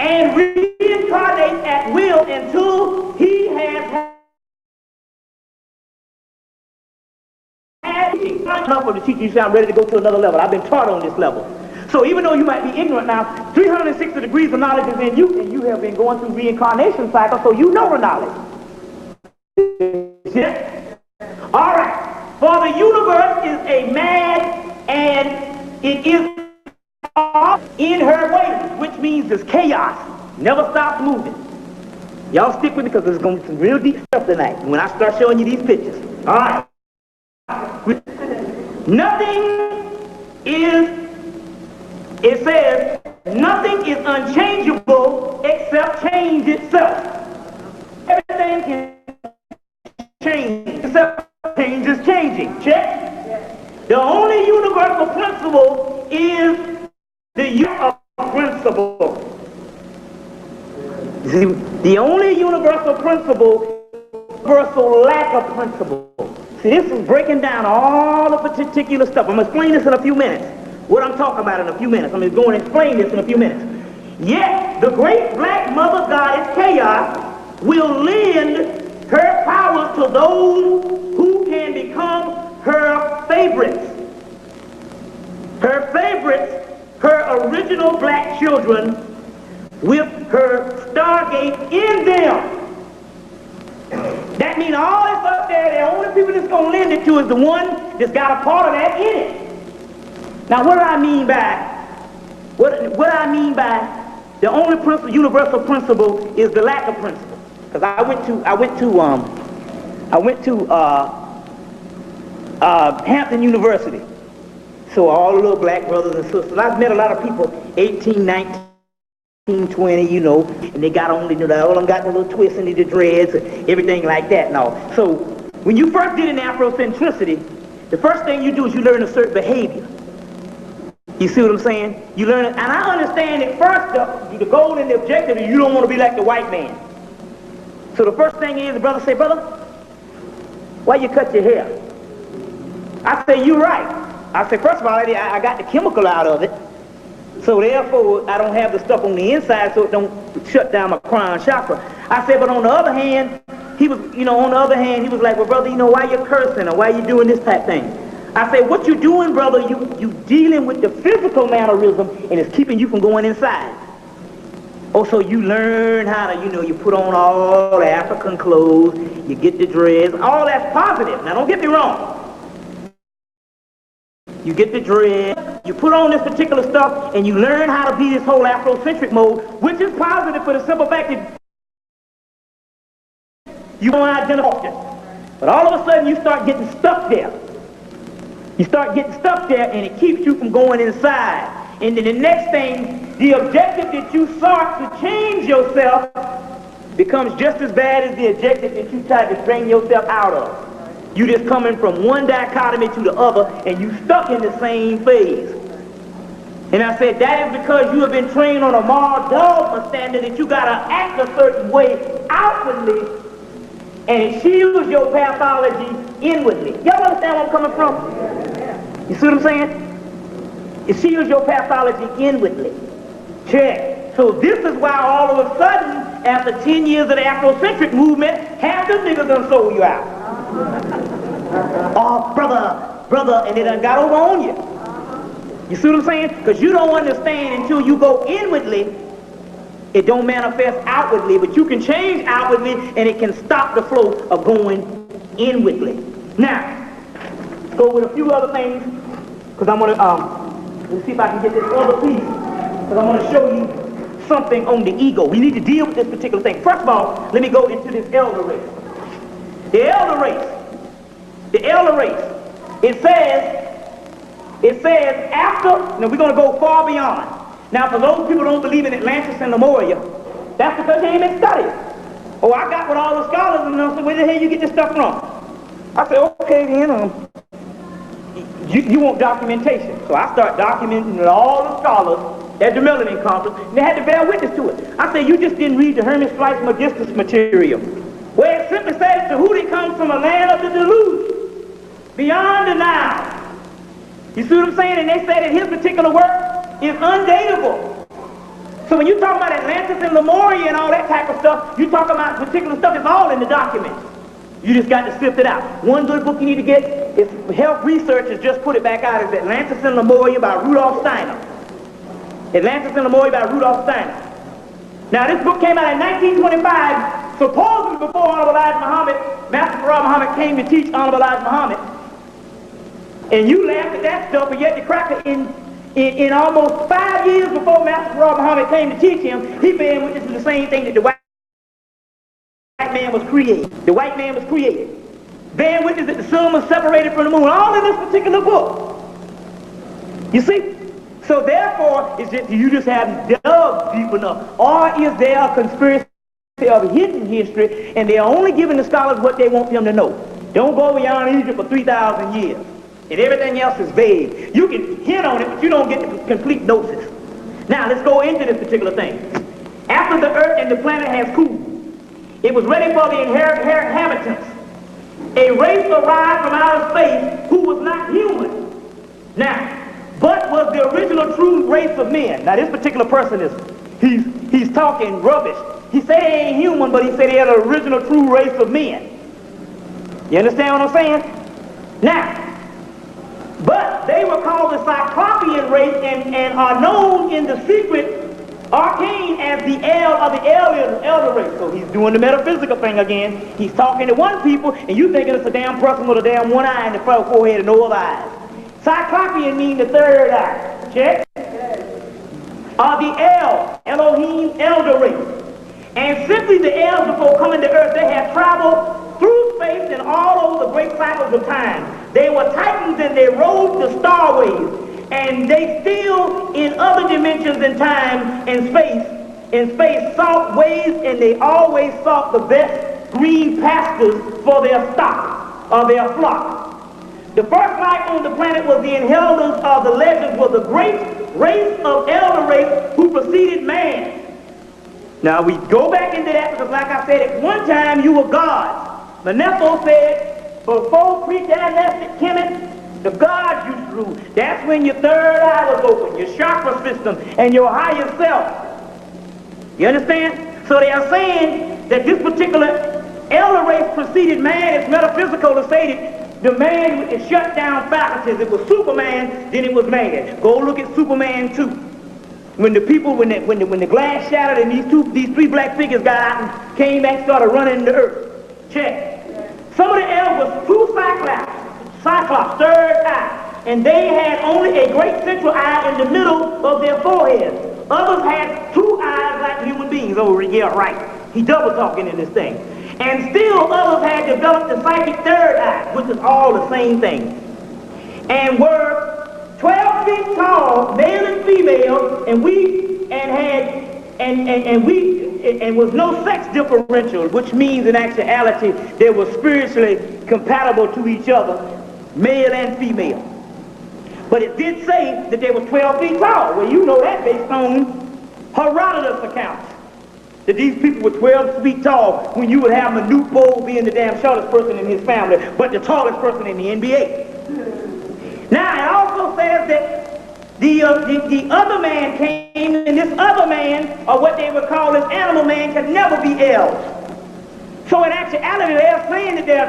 and reincarnate at will until he has enough of the teacher. You say, I'm ready to go to another level. I've been taught on this level. So even though you might be ignorant now, 360 degrees of knowledge is in you, and you have been going through reincarnation cycle, so you know the knowledge. All right. For the universe is a mad, and it is in her ways, which means it's chaos. Never stops moving. Y'all stick with me because there's going to be some real deep stuff tonight when I start showing you these pictures. All right. Nothing is, it says, nothing is unchangeable except change itself. Everything can change except change is changing. Check. The only universal principle is the universal principle. See, the only universal principle is universal lack of principle. See, this is breaking down all of the particular stuff. I'm going to explain this in a few minutes. What I'm talking about in a few minutes. I'm going to go and explain this in a few minutes. Yet, the great black mother goddess Chaos will lend her powers to those who can become her favorites. Her favorites, her original black children, with her stargate in them. That means all this up there, the only people that's going to lend it to is the one that's got a part of that in it. Now, what do I mean by, what I mean by the only principle, universal principle is the lack of principle. Because I went to Hampton University. So all the little black brothers and sisters, I've met a lot of people, 18, 19, 20, you know, and they got on, all of them got the little twists and the dreads and everything like that and all. So when you first get in Afrocentricity, the first thing you do is you learn a certain behavior. You see what I'm saying? You learn it, and I understand at first the goal and the objective is you don't want to be like the white man. So the first thing is the brother say, brother, why you cut your hair? I say, you're right. I say, first of all, I got the chemical out of it. So therefore, I don't have the stuff on the inside so it don't shut down my crown chakra. I said, but on the other hand, he was, he was like, well, brother, why you cursing or why you doing this type thing? I said, what you doing, brother, you dealing with the physical mannerism and it's keeping you from going inside. Oh, so you learn how to, you put on all the African clothes, you get the dreads, all that's positive. Now, don't get me wrong. You get the dread, you put on this particular stuff, and you learn how to be this whole Afrocentric mode, which is positive for the simple fact that you don't identify. But all of a sudden, you start getting stuck there. You start getting stuck there, and it keeps you from going inside. And then the next thing, the objective that you sought to change yourself becomes just as bad as the objective that you tried to bring yourself out of. You just coming from one dichotomy to the other, and you stuck in the same phase. And I said, that is because you have been trained on a moral dogma standard that you got to act a certain way outwardly, and it shields your pathology inwardly. Y'all understand where I'm coming from? You see what I'm saying? It shields your pathology inwardly. Check. So this is why all of a sudden, after 10 years of the Afrocentric movement, half the niggas done sold you out. Oh, brother, and they done got over on you. You see what I'm saying? Because you don't understand until you go inwardly, it don't manifest outwardly, but you can change outwardly and it can stop the flow of going inwardly. Now, let's go with a few other things, because I'm going to, let's see if I can get this other piece, because I want to show you something on the ego. We need to deal with this particular thing. First of all, let me go into this elder race. The elder race, it says after, now we're going to go far beyond. Now for those people who don't believe in Atlantis and Lemuria, that's because they ain't been studied. Oh, I got with all the scholars and I said, where the hell you get this stuff from? I said, okay then, you want documentation. So I start documenting all the scholars at the MELANIN conference, and they had to bear witness to it. I said, you just didn't read the Hermes Flight Magistus material, where it simply says to who they come from a land of the delusion, beyond the Nile. You see what I'm saying? And they say that his particular work is undateable. So when you talk about Atlantis and Lemuria and all that type of stuff, you talk about particular stuff, it's all in the document. You just got to sift it out. One good book you need to get is Health Researchers just put it back out. It's Atlantis and Lemuria by Rudolf Steiner. Atlantis and Lemuria by Rudolf Steiner. Now this book came out in 1925, supposedly before Honorable Elijah Muhammad, Master Farad Muhammad came to teach Honorable Elijah Muhammad. And you laughed at that stuff, but yet the cracker in almost 5 years before Master Farad Muhammad came to teach him, he bear witness to the same thing that the white man was created. The white man was created. Bear witness that the sun was separated from the moon. All in this particular book. You see? So therefore, it's just, you just haven't dug deep enough. Or is there a conspiracy of hidden history, and they're only giving the scholars what they want them to know? Don't go beyond Egypt for 3,000 years. And everything else is vague. You can hint on it, but you don't get the complete gnosis. Now, let's go into this particular thing. After the earth and the planet has cooled, it was ready for the inhabitants. A race arrived from outer space who was not human. Now, but was the original true race of men. Now, this particular person he's talking rubbish. He said he ain't human, but he said he had an original true race of men. You understand what I'm saying? Now, but they were called the Cyclopean race and are known in the secret arcane as the elder race. So he's doing the metaphysical thing again. He's talking to one people, and you thinking it's a damn person with a damn one eye in the forehead and no other eyes. Cyclopean means the third eye. Check. Are the Elohim elder race. And simply the elves before coming to earth, they had traveled through space and all over the great cycles of time. They were titans and they rode the starways. And they still, in other dimensions in time and space, sought ways, and they always sought the best green pastures for their stock or their flock. The first life on the planet was the inheritors of the legends, was the great race of elder race who preceded man. Now we go back into that because, like I said, at one time you were gods. Manetho said, before pre-dynastic Hemmitt, the gods used to rule. That's when your third eye was open, your chakra system, and your higher self. You understand? So they are saying that this particular elder race preceded man. It's metaphysical to say that the man with the shut down faculties, it was Superman, then it was man. Go look at Superman 2. When the people, when the glass shattered and these three black figures got out and came back and started running the earth. Check. Some of the elves was two Cyclops, third eye, and they had only a great central eye in the middle of their foreheads. Others had two eyes like human beings. Oh, yeah, right. He double talking in this thing. And still others had developed the psychic third eye, which is all the same thing. And were 12 feet tall, male and female, and was no sex differential, which means in actuality they were spiritually compatible to each other, male and female. But it did say that they were 12 feet tall. Well, you know that based on Herodotus accounts. That these people were 12 feet tall when you would have Manute Bol being the damn shortest person in his family, but the tallest person in the NBA. Now, it also says that the other man came, and this other man, or what they would call this animal man, could never be elves. So in actuality, they're saying that there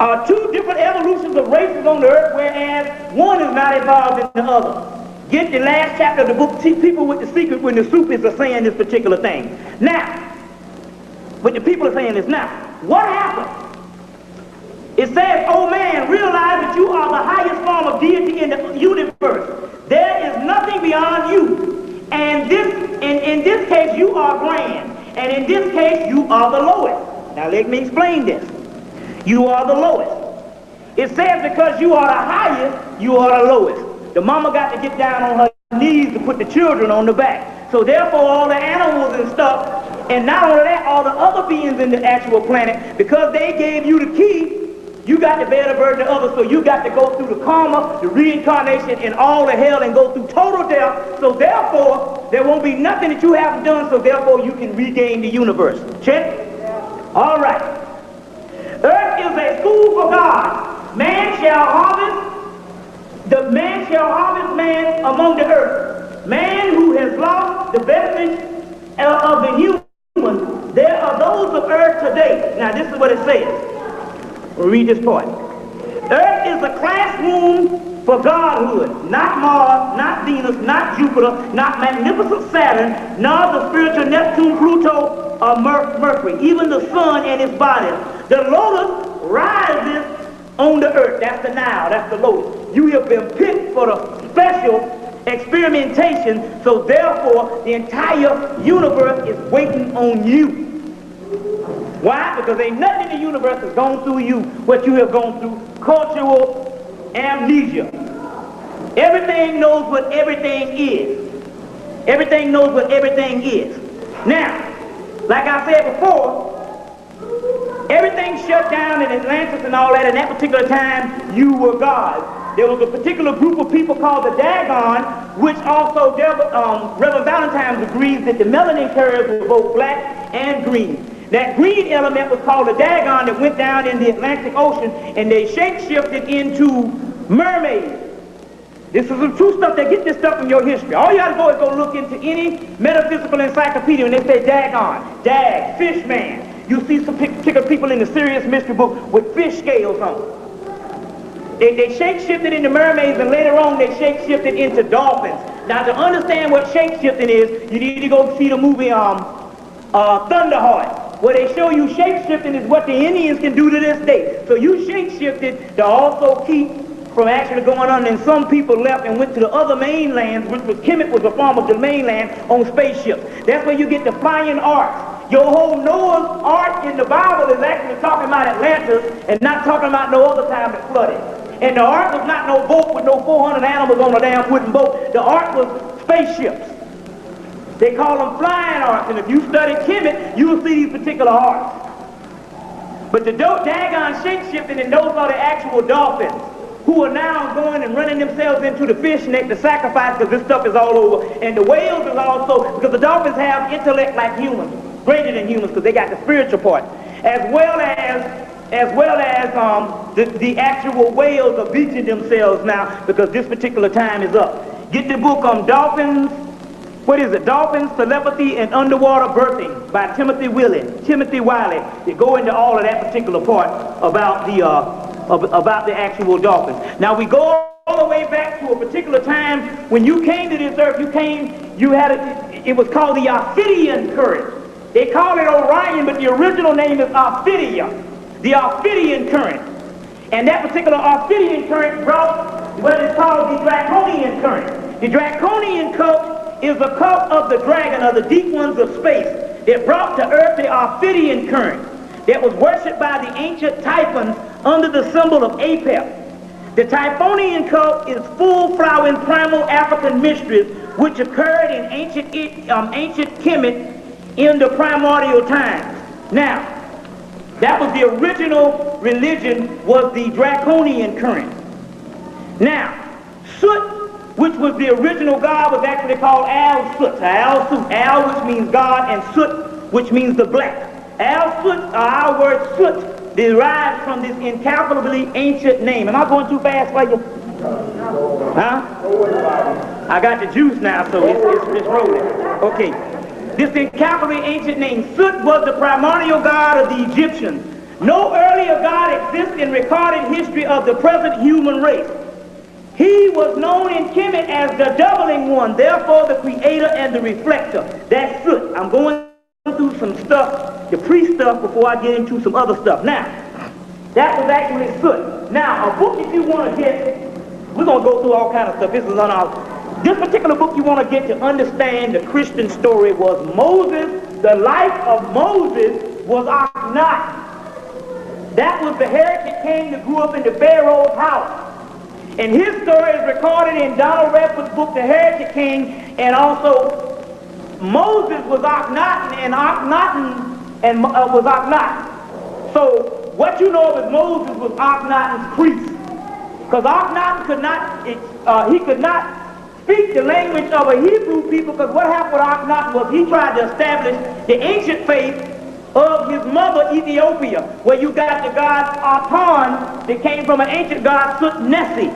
are two different evolutions of races on the earth, whereas one is not involved in the other. Get the last chapter of the book, People with the Secret, when the Sufis are saying this particular thing. Now, when the people are saying this now, what happened? It says, oh man, realize that you are the highest form of deity in the universe. There is nothing beyond you. And in this case, you are grand. And in this case, you are the lowest. Now let me explain this. You are the lowest. It says because you are the highest, you are the lowest. The mama got to get down on her knees to put the children on the back. So therefore all the animals and stuff, and not only that, all the other beings in the actual planet, because they gave you the key, you got to bear the burden of others, so you got to go through the karma, the reincarnation, and all the hell, and go through total death. So therefore, there won't be nothing that you haven't done, so therefore you can regain the universe. Check? Yeah. All right. Earth is a school for God. Man shall harvest man among the earth. Man who has lost the vestige of the human, there are those of earth today. Now this is what it says. We'll read this part. Earth is a classroom for godhood, not Mars, not Venus, not Jupiter, not magnificent Saturn, nor the spiritual Neptune, Pluto, or Mercury, even the sun and its bodies. The lotus rises on the earth. That's the Nile, that's the lotus. You have been picked for the special experimentation, so therefore the entire universe is waiting on you. Why? Because ain't nothing in the universe has gone through you what you have gone through. Cultural amnesia. Everything knows what everything is. Everything knows what everything is. Now, like I said before, everything shut down in Atlantis and all that. In that particular time, you were God. There was a particular group of people called the Dagon, which also Reverend Valentine agrees that the melanin carriers were both black and green. That green element was called the Dagon that went down in the Atlantic Ocean, and they shape-shifted into mermaids. This is some true stuff. They get this stuff from your history. All you got to go is go look into any metaphysical encyclopedia, and they say Dagon, Dag, fish man. You see some particular people in the Serious Mystery book with fish scales on them. They shape-shifted into mermaids, and later on they shape-shifted into dolphins. Now, to understand what shape-shifting is, you need to go see the movie Thunderheart, where they show you shape-shifting is what the Indians can do to this day. So you shape-shifted to also keep from actually going on, and some people left and went to the other mainlands, which was Hemmitt was a form of the mainland on spaceships. That's where you get the flying arcs. Your whole Noah's Ark in the Bible is actually talking about Atlantis and not talking about no other time it flooded. And the ark was not no boat with no 400 animals on a damn wooden boat. The ark was spaceships. They call them flying arcs, and if you study Hemmitt, you will see these particular arcs. But the Dagon shape-shifting, and those are the actual dolphins, who are now going and running themselves into the fish net to sacrifice, because this stuff is all over. And the whales is also, because the dolphins have intellect like humans, greater than humans, because they got the spiritual part, as well as the actual whales are beaching themselves now, because this particular time is up. Get the book on Dolphins, what is it? Dolphins, Telepathy, and Underwater Birthing by Timothy Wiley. They go into all of that particular part about the actual dolphins. Now we go all the way back to a particular time when you came to this earth. It was called the Ophidian current. They call it Orion, but the original name is Ophidia. The Ophidian current. And that particular Ophidian current brought what is called the Draconian current. The Draconian cult is a cult of the dragon, or the deep ones of space, that brought to earth the Ophidian current that was worshipped by the ancient Typhons under the symbol of Apep. The Typhonian cult is full-flowering primal African mysteries which occurred in ancient Kemet in the primordial times. Now, that was the original religion, was the Draconian current. Now, Soot, which was the original god, was actually called Al-Sut. Al, which means God, and Sut, which means the black. Al-Sut, our word Sut, derives from this incalculably ancient name. Am I going too fast for you? Huh? I got the juice now, so it's rolling. Okay. This incalculably ancient name, Sut, was the primordial god of the Egyptians. No earlier god exists in recorded history of the present human race. He was known in Kemet as the doubling one, therefore the creator and the reflector. That's Sut. I'm going through some stuff, the pre-stuff, before I get into some other stuff. Now, that was actually Sut. Now, a book if you want to get, we're going to go through all kinds of stuff. This is on our, this particular book you want to get to understand the Christian story was Moses. The life of Moses was Akhenaten. That was the heritage king that grew up in the Pharaoh's house. And his story is recorded in Donald Redford's book, The Heritage King, and also Moses was Akhenaten, and Akhenaten was Akhenaten. So what you know of as Moses was Akhenaten's priest, because Akhenaten could not speak the language of a Hebrew people, because what happened with Akhenaten was he tried to establish the ancient faith of his mother Ethiopia, where you got the god Aton that came from an ancient god Sut-Nessi.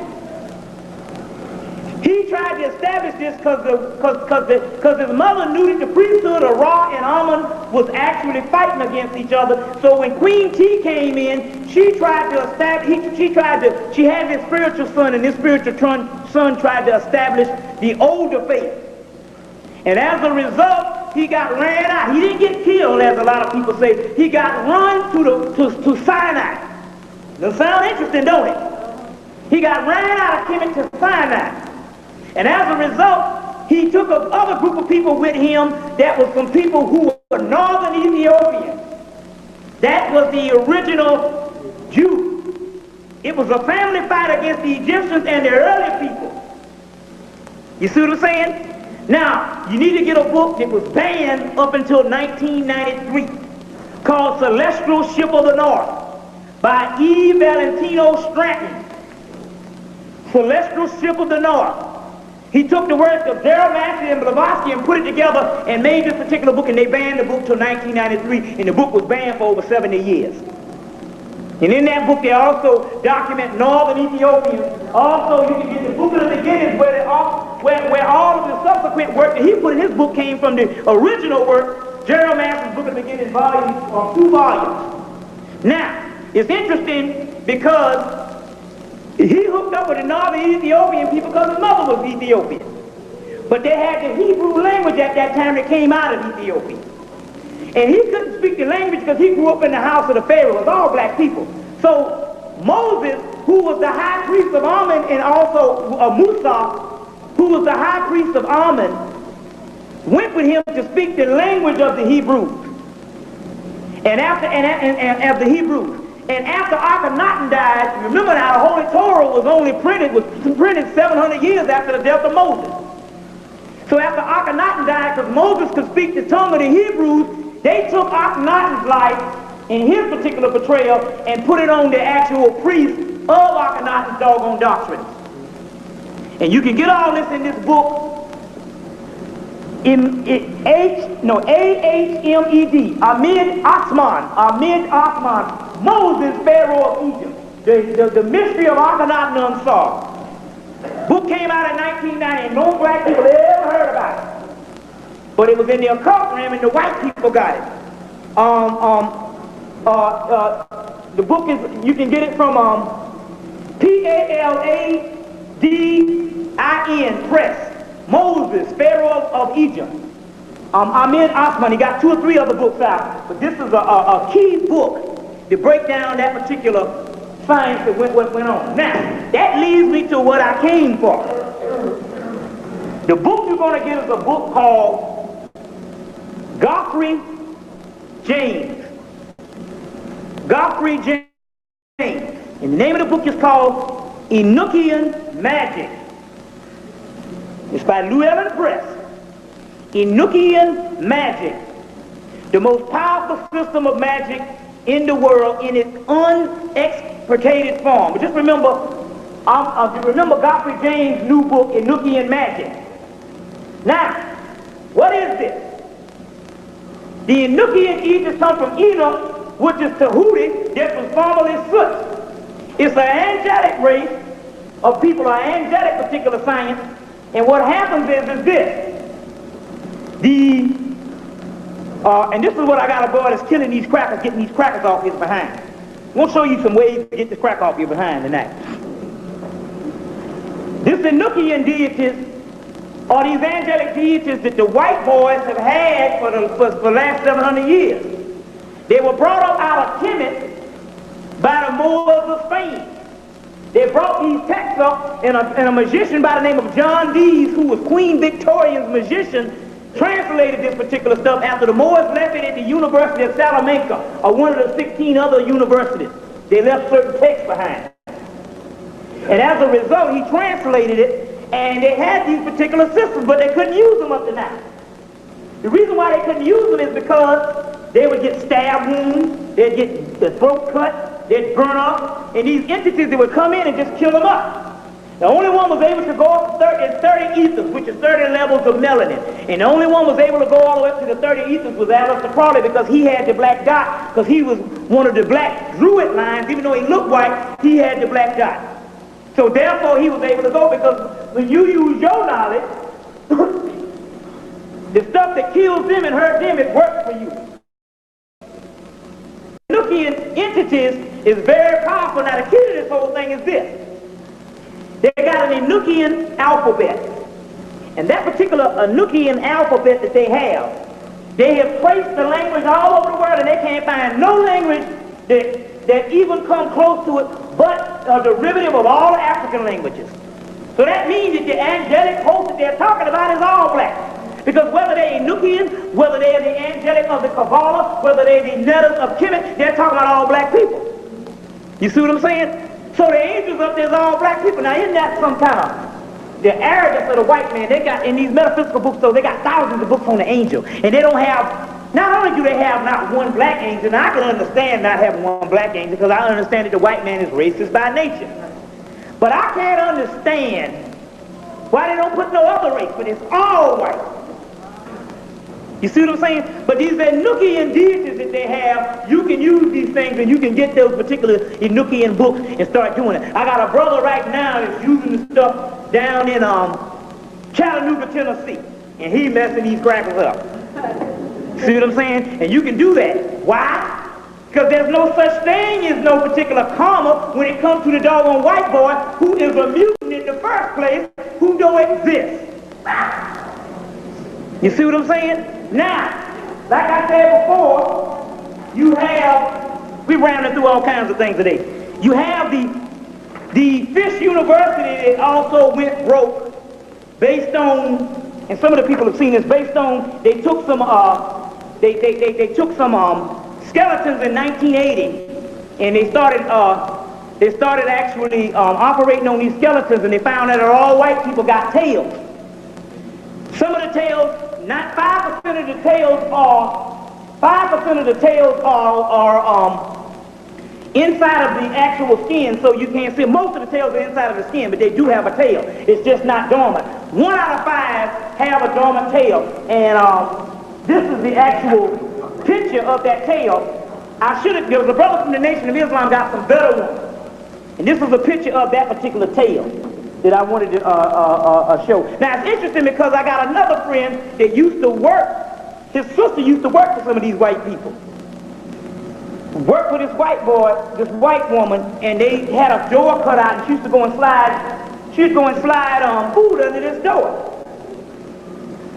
He tried to establish this because his mother knew that the priesthood of Ra and Amun was actually fighting against each other. So when Queen T came in, she tried to establish, she had this spiritual son, and this spiritual son tried to establish the older faith. And as a result, he got ran out. He didn't get killed, as a lot of people say. He got run to Sinai. Doesn't sound interesting, don't it? He got ran out of Hemmitt to Sinai. And as a result, he took another group of people with him that was some people who were northern Ethiopians. That was the original Jew. It was a family fight against the Egyptians and the early people. You see what I'm saying? Now, you need to get a book that was banned up until 1993 called Celestial Ship of the North by E. Valentino Stratton. Celestial Ship of the North. He took the works of Jeremiah and Blavatsky and put it together and made this particular book, and they banned the book till 1993, and the book was banned for over 70 years. And in that book, they also document northern Ethiopians. Also, you can get the Book of the Beginnings, where all of the subsequent work that he put in his book came from the original work, Jeremiah's Book of the Beginnings, 2 volumes. Now, it's interesting because he hooked up with the northern Ethiopian people because his mother was Ethiopian. But they had the Hebrew language at that time that came out of Ethiopia. And he couldn't speak the language because he grew up in the house of the Pharaoh. It was all black people. So Moses, who was the high priest of Ammon, and also Musa, who was the high priest of Ammon, went with him to speak the language of the Hebrews. And after the Hebrews. And after Akhenaten died, remember now, the Holy Torah was only printed 700 years after the death of Moses. So after Akhenaten died, because Moses could speak the tongue of the Hebrews, they took Akhenaten's life in his particular portrayal and put it on the actual priest of Akhenaten's doggone doctrines. And you can get all this in this book, A-H-M-E-D, Ahmed Osman, Moses, Pharaoh of Egypt, the mystery of Akhenaten unsolved. Book came out in 1990, and no black people ever heard about it. But it was in the occult realm, and the white people got it. The book is, you can get it from P-A-L-A-D-I-N Press. Moses, Pharaoh of Egypt. Ahmed Osman, he got 2 or 3 other books out, but this is a key book to break down that particular science that went on. Now, that leads me to what I came for. The book you're going to get is a book called Godfrey James. Godfrey James. And the name of the book is called Enochian Magic. It's by Llewellyn Press. Enochian Magic. The most powerful system of magic in the world in its unexplicated form. But just remember, Godfrey James' new book, Enochian Magic. Now, what is this? The Enochian Egyptians come from Enoch, which is Tahuti, that was formerly Sut. It's an angelic race of people, an angelic particular science. And what happens is this. And this is what I got a boy that's killing these crackers, getting these crackers off his behind. We'll show you some ways to get this crack off your behind tonight. This Enochian deities are these angelic deities that the white boys have had for the last 700 years. They were brought up out of Hemmitt by the Moors of Spain. They brought these texts up, and a magician by the name of John Dees, who was Queen Victoria's magician, translated this particular stuff after the Moors left it at the University of Salamanca, or one of the 16 other universities. They left certain texts behind. And as a result, he translated it, and they had these particular systems, but they couldn't use them up to now. The reason why they couldn't use them is because they would get stab wounds, they'd get the throat cut, they'd burn up, and these entities that would come in and just kill them up. The only one was able to go up to 30 ethers, which is 30 levels of melanin. And the only one was able to go all the way up to the 30 ethers was Aleister Crowley, because he had the black dot, because he was one of the black druid lines. Even though he looked white, he had the black dot. So therefore he was able to go, because when you use your knowledge, the stuff that kills them and hurts them, it works for you. Anunnaki entities is very powerful. Now the key to this whole thing is this. They got an Anunnaki alphabet. And that particular Anunnaki alphabet that they have traced the language all over the world, and they can't find no language that even come close to it but a derivative of all the African languages. So that means that the angelic host that they're talking about is all black. Because whether they're Anunnaki, whether they're the angelic of the Kabbalah, whether they're the Netters of Kemet, they're talking about all black people. You see what I'm saying? So the angels up there is all black people. Now isn't that some kind of the arrogance of the white man? They got in these metaphysical books, so they got thousands of books on the angel. And they don't have, not only do they have not one black angel, now I can understand not having one black angel because I understand that the white man is racist by nature. But I can't understand why they don't put no other race, but it's all white. You see what I'm saying? But these Anunnaki deities that they have, you can use these things and you can get those particular Anunnaki books and start doing it. I got a brother right now that's using the stuff down in Chattanooga, Tennessee, and he messing these crackers up. See what I'm saying? And you can do that. Why? Because there's no such thing as no particular karma when it comes to the doggone white boy who is a mutant in the first place, who don't exist. You see what I'm saying? Now, like I said before, you have, we rounded through all kinds of things today. You have the Fish University that also went broke based on, and some of the people have seen this, based on, they took some, they took some skeletons in 1980, and they started actually operating on these skeletons, and they found that all white people got tails. Some of the tails, not 5% of the tails are, 5% of the tails are inside of the actual skin, so you can't see. Most of the tails are inside of the skin, but they do have a tail. It's just not dormant. 1 out of 5 have a dormant tail, and this is the actual picture of that tail. I should have, there was a brother from the Nation of Islam got some better ones, and this is a picture of that particular tail that I wanted to show. Now it's interesting because I got another friend that used to work, his sister used to work for some of these white people. Worked with this white boy, this white woman, and they had a door cut out, and she used to go and slide food under this door.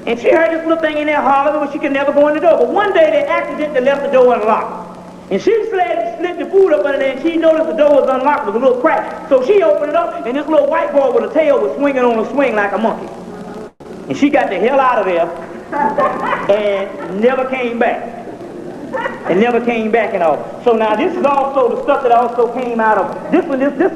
And she heard this little thing in there hollering, but she could never go in the door. But one day they accidentally left the door unlocked. And she slid the food up under there, and she noticed the door was unlocked with a little crack. So she opened it up, and this little white boy with a tail was swinging on a swing like a monkey. And she got the hell out of there and never came back. And never came back and all. So now this is also the stuff that also came out of, this is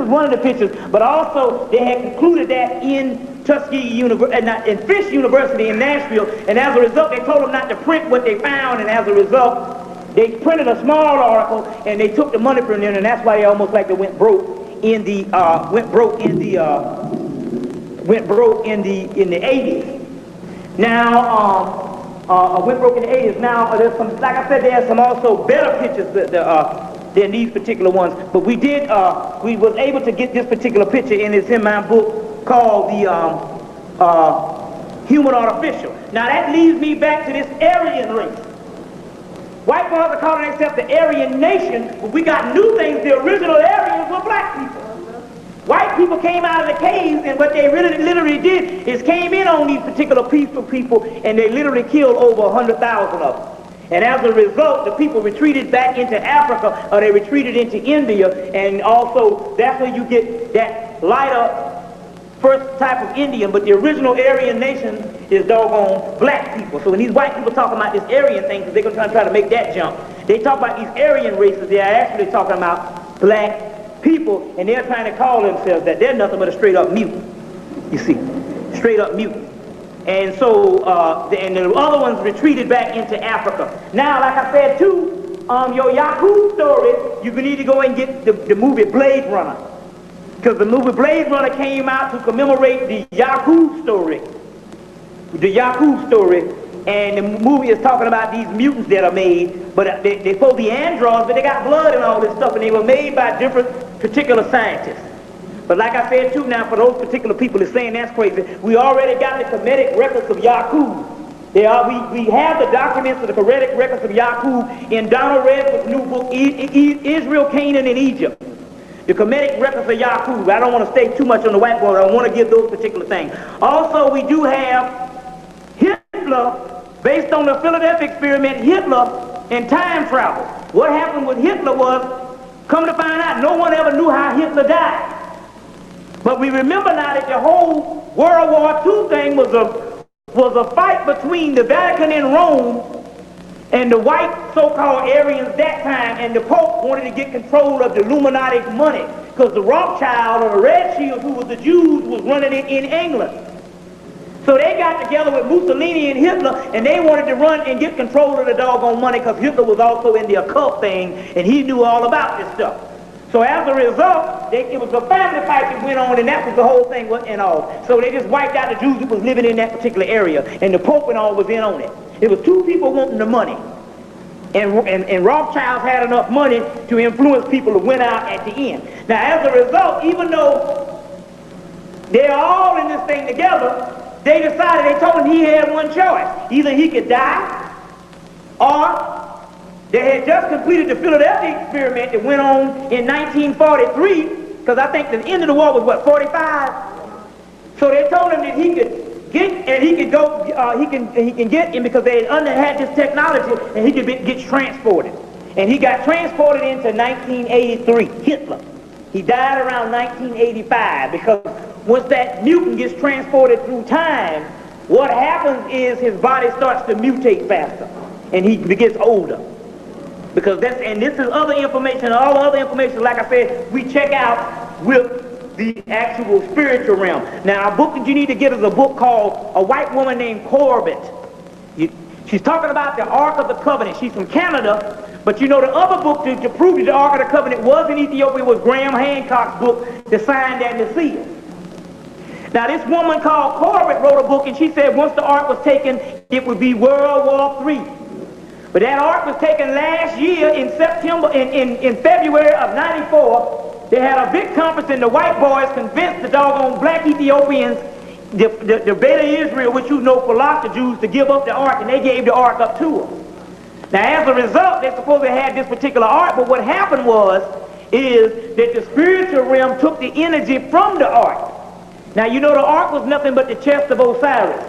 one of the pictures, but also they had concluded that in Tuskegee University, in Fish University in Nashville, and as a result they told them not to print what they found, and as a result they printed a small article and they took the money from them, and that's why they almost like they went broke in the 80s. Now went broke in the 80s. Now there's some, like I said, there's some also better pictures than these particular ones. But we did we was able to get this particular picture, and it's in my book called the Human Artificial. Now that leads me back to this Aryan race. White boys are calling themselves the Aryan nation, but we got new things. The original Aryans were black people. White people came out of the caves, and what they really literally did is came in on these particular peaceful people, and they literally killed over 100,000 of them. And as a result, the people retreated back into Africa, or they retreated into India, and also that's where you get that lighter first type of Indian, but the original Aryan nation is doggone black people. So when these white people talking about this Aryan thing, because they're going to try to make that jump, they talk about these Aryan races, they are actually talking about black people, and they're trying to call themselves that. They're nothing but a straight up mutant, you see, straight up mutant. And so, and the other ones retreated back into Africa. Now, like I said too, your Yahoo story, you can need to go and get the movie Blade Runner. Because the movie Blade Runner came out to commemorate the Yahoo story. The Yahoo story. And the movie is talking about these mutants that are made, but they're supposed to be androids, but they got blood and all this stuff, and they were made by different particular scientists. But like I said too now, for those particular people that saying that's crazy, we already got the Kemetic records of Yaqub. We have the documents of the Kemetic records of Yaqub in Donald Redford's new book, Israel, Canaan, and Egypt. The Kemetic records of Yaqub. I don't want to stay too much on the whiteboard. I want to give those particular things. Also, we do have Hitler, based on the Philadelphia experiment, Hitler and time travel. What happened with Hitler was, come to find out, no one ever knew how Hitler died. But we remember now that the whole World War II thing was a fight between the Vatican and Rome and the white so-called Aryans that time, and the Pope wanted to get control of the Illuminati money because the Rothschild or the Red Shield, who was the Jews, was running it in England. So they got together with Mussolini and Hitler, and they wanted to run and get control of the doggone money because Hitler was also in the occult thing, and he knew all about this stuff. So as a result, it was a family fight that went on, and that was the whole thing and all. So they just wiped out the Jews that was living in that particular area, and the Pope and all was in on it. It was two people wanting the money, and Rothschilds had enough money to influence people to win out at the end. Now as a result, even though they're all in this thing together, they decided, they told him he had one choice. Either he could die, or they had just completed the Philadelphia experiment that went on in 1943, because I think the end of the war was, what, 45? So they told him that he could get, and he could go, he can get, and because they had this technology, and he could get transported. And he got transported into 1983, Hitler. He died around 1985, because once that mutant gets transported through time, what happens is his body starts to mutate faster, and he gets older. Because and this is other information, all the other information, like I said, we check out with the actual spiritual realm. Now, a book that you need to get is a book called A White Woman Named Corbett. She's talking about the Ark of the Covenant. She's from Canada, but you know the other book to prove that the Ark of the Covenant was in Ethiopia was Graham Hancock's book, The Sign and the Seal. Now, this woman called Corbett wrote a book, and she said once the Ark was taken, it would be World War III. But that Ark was taken last year in September, in February of '94. They had a big conference, and the white boys convinced the doggone black Ethiopians, the Beta Israel, which you know for lots of Jews, to give up the Ark, and they gave the Ark up to them. Now, as a result, they supposedly had this particular Ark, but what happened is that the spiritual realm took the energy from the Ark. Now, you know the Ark was nothing but the chest of Osiris.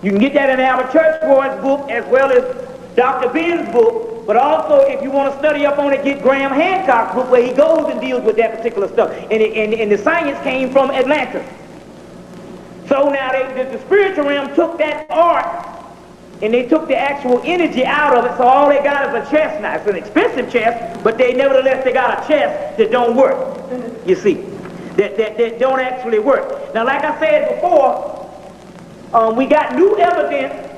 You can get that in our church boys book as well as Dr. Ben's book, but also if you want to study up on it, get Graham Hancock's book where he goes and deals with that particular stuff. And the science came from Atlantis. So now the spiritual realm took that Ark and they took the actual energy out of it, so all they got is a chest now. It's an expensive chest, but nevertheless they got a chest that don't work, you see, that don't actually work. Now, like I said before, we got new evidence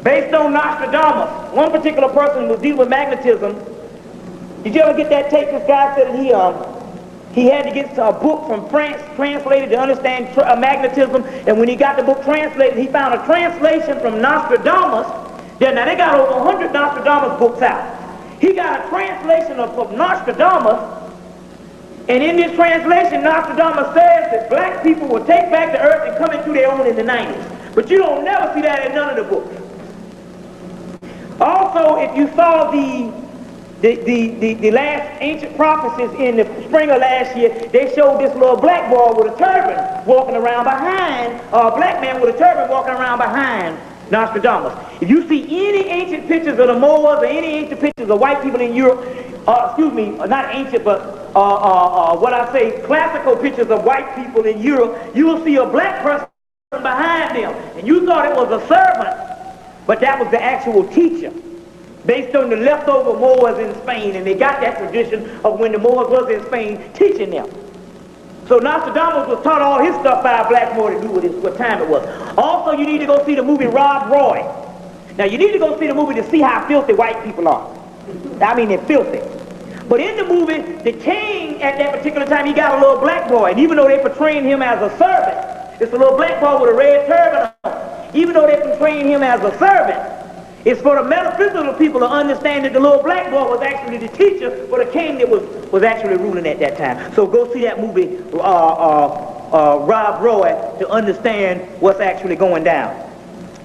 based on Nostradamus. One particular person was dealing with magnetism. Did you ever get that tape? This guy said that he had to get a book from France translated to understand magnetism, and when he got the book translated, he found a translation from Nostradamus. Now they got over 100 Nostradamus books out. He got a translation of Nostradamus, and in this translation, Nostradamus says that black people will take back the earth and come into their own in the 90s. But you don't never see that in none of the books. Also, if you saw the last ancient prophecies in the spring of last year, they showed this little black boy with a turban walking around behind, or a black man with a turban walking around behind Nostradamus. If you see any ancient pictures of the Moors or any ancient pictures of white people in Europe, excuse me, not ancient, but what I say, classical pictures of white people in Europe, you will see a black person behind them. And you thought it was a servant, but that was the actual teacher, based on the leftover Moors in Spain, and they got that tradition of when the Moors was in Spain teaching them. So Nostradamus was taught all his stuff by a black Moor to do what time it was. Also, you need to go see the movie Rob Roy. Now, you need to go see the movie to see how filthy white people are. I mean, they're filthy. But in the movie, the king at that particular time, he got a little black boy, and even though they portraying him as a servant, it's a little black boy with a red turban on. Even though they portraying him as a servant, It's for the metaphysical people to understand that the little black boy was actually the teacher for the king that was actually ruling at that time. So go see that movie, Rob Roy, to understand what's actually going down.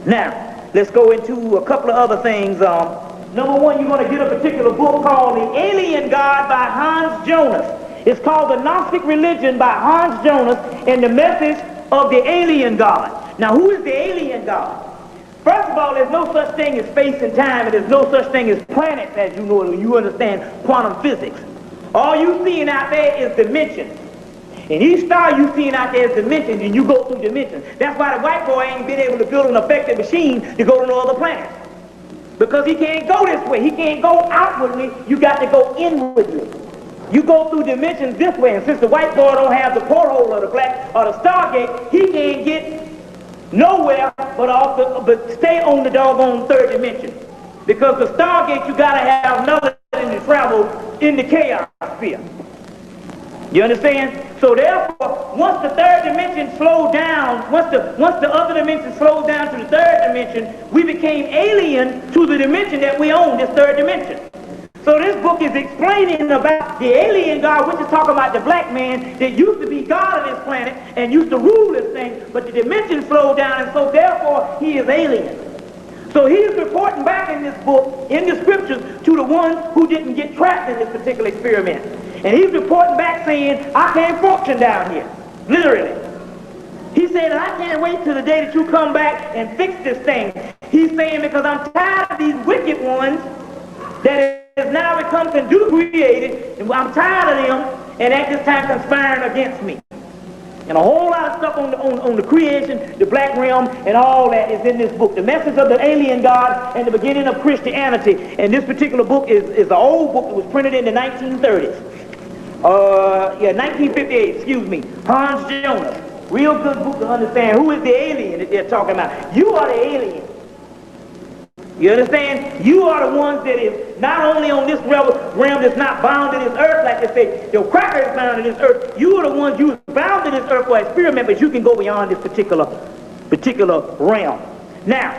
Now, let's go into a couple of other things. Number one, you're going to get a particular book called The Alien God by Hans Jonas. It's called The Gnostic Religion by Hans Jonas and the Message of the Alien God. Now, who is the alien God? First of all, there's no such thing as space and time, and there's no such thing as planets, as you know, you understand quantum physics. All you seeing out there is dimensions. And each star you seeing out there is dimensions, and you go through dimensions. That's why the white boy ain't been able to build an effective machine to go to no other planet. Because he can't go this way. He can't go outwardly. You got to go inwardly. You go through dimensions this way, and since the white boy don't have the porthole or the black or the stargate, he can't get nowhere but stay on the doggone third dimension. Because the stargate, you got to have nothing to travel in the chaos sphere. You understand? So therefore, once the third dimension slowed down, once the other dimension slowed down to the third dimension, we became alien to the dimension that we own, this third dimension. So this book is explaining about the alien God, which is talking about the black man that used to be God of this planet and used to rule this thing, but the dimension slowed down, and so therefore he is alien. So he's reporting back in this book, in the scriptures, to the ones who didn't get trapped in this particular experiment. And he's reporting back saying, I can't function down here. Literally. He said, I can't wait till the day that you come back and fix this thing. He's saying, because I'm tired of these wicked ones that has now become created, and I'm tired of them, and at this time conspiring against me. And a whole lot of stuff on the creation, the black realm, and all that is in this book. The Message of the Alien God and the Beginning of Christianity. And this particular book is an old book that was printed in the 1930s. 1958, excuse me. Hans Jonas. Real good book to understand who is the alien that they're talking about. You are the alien. You understand? You are the ones that is not only on this realm that's not bound to this earth, like they say, your cracker is bound to this earth. You are the ones you bound to this earth for experiment, but you can go beyond this particular realm. Now,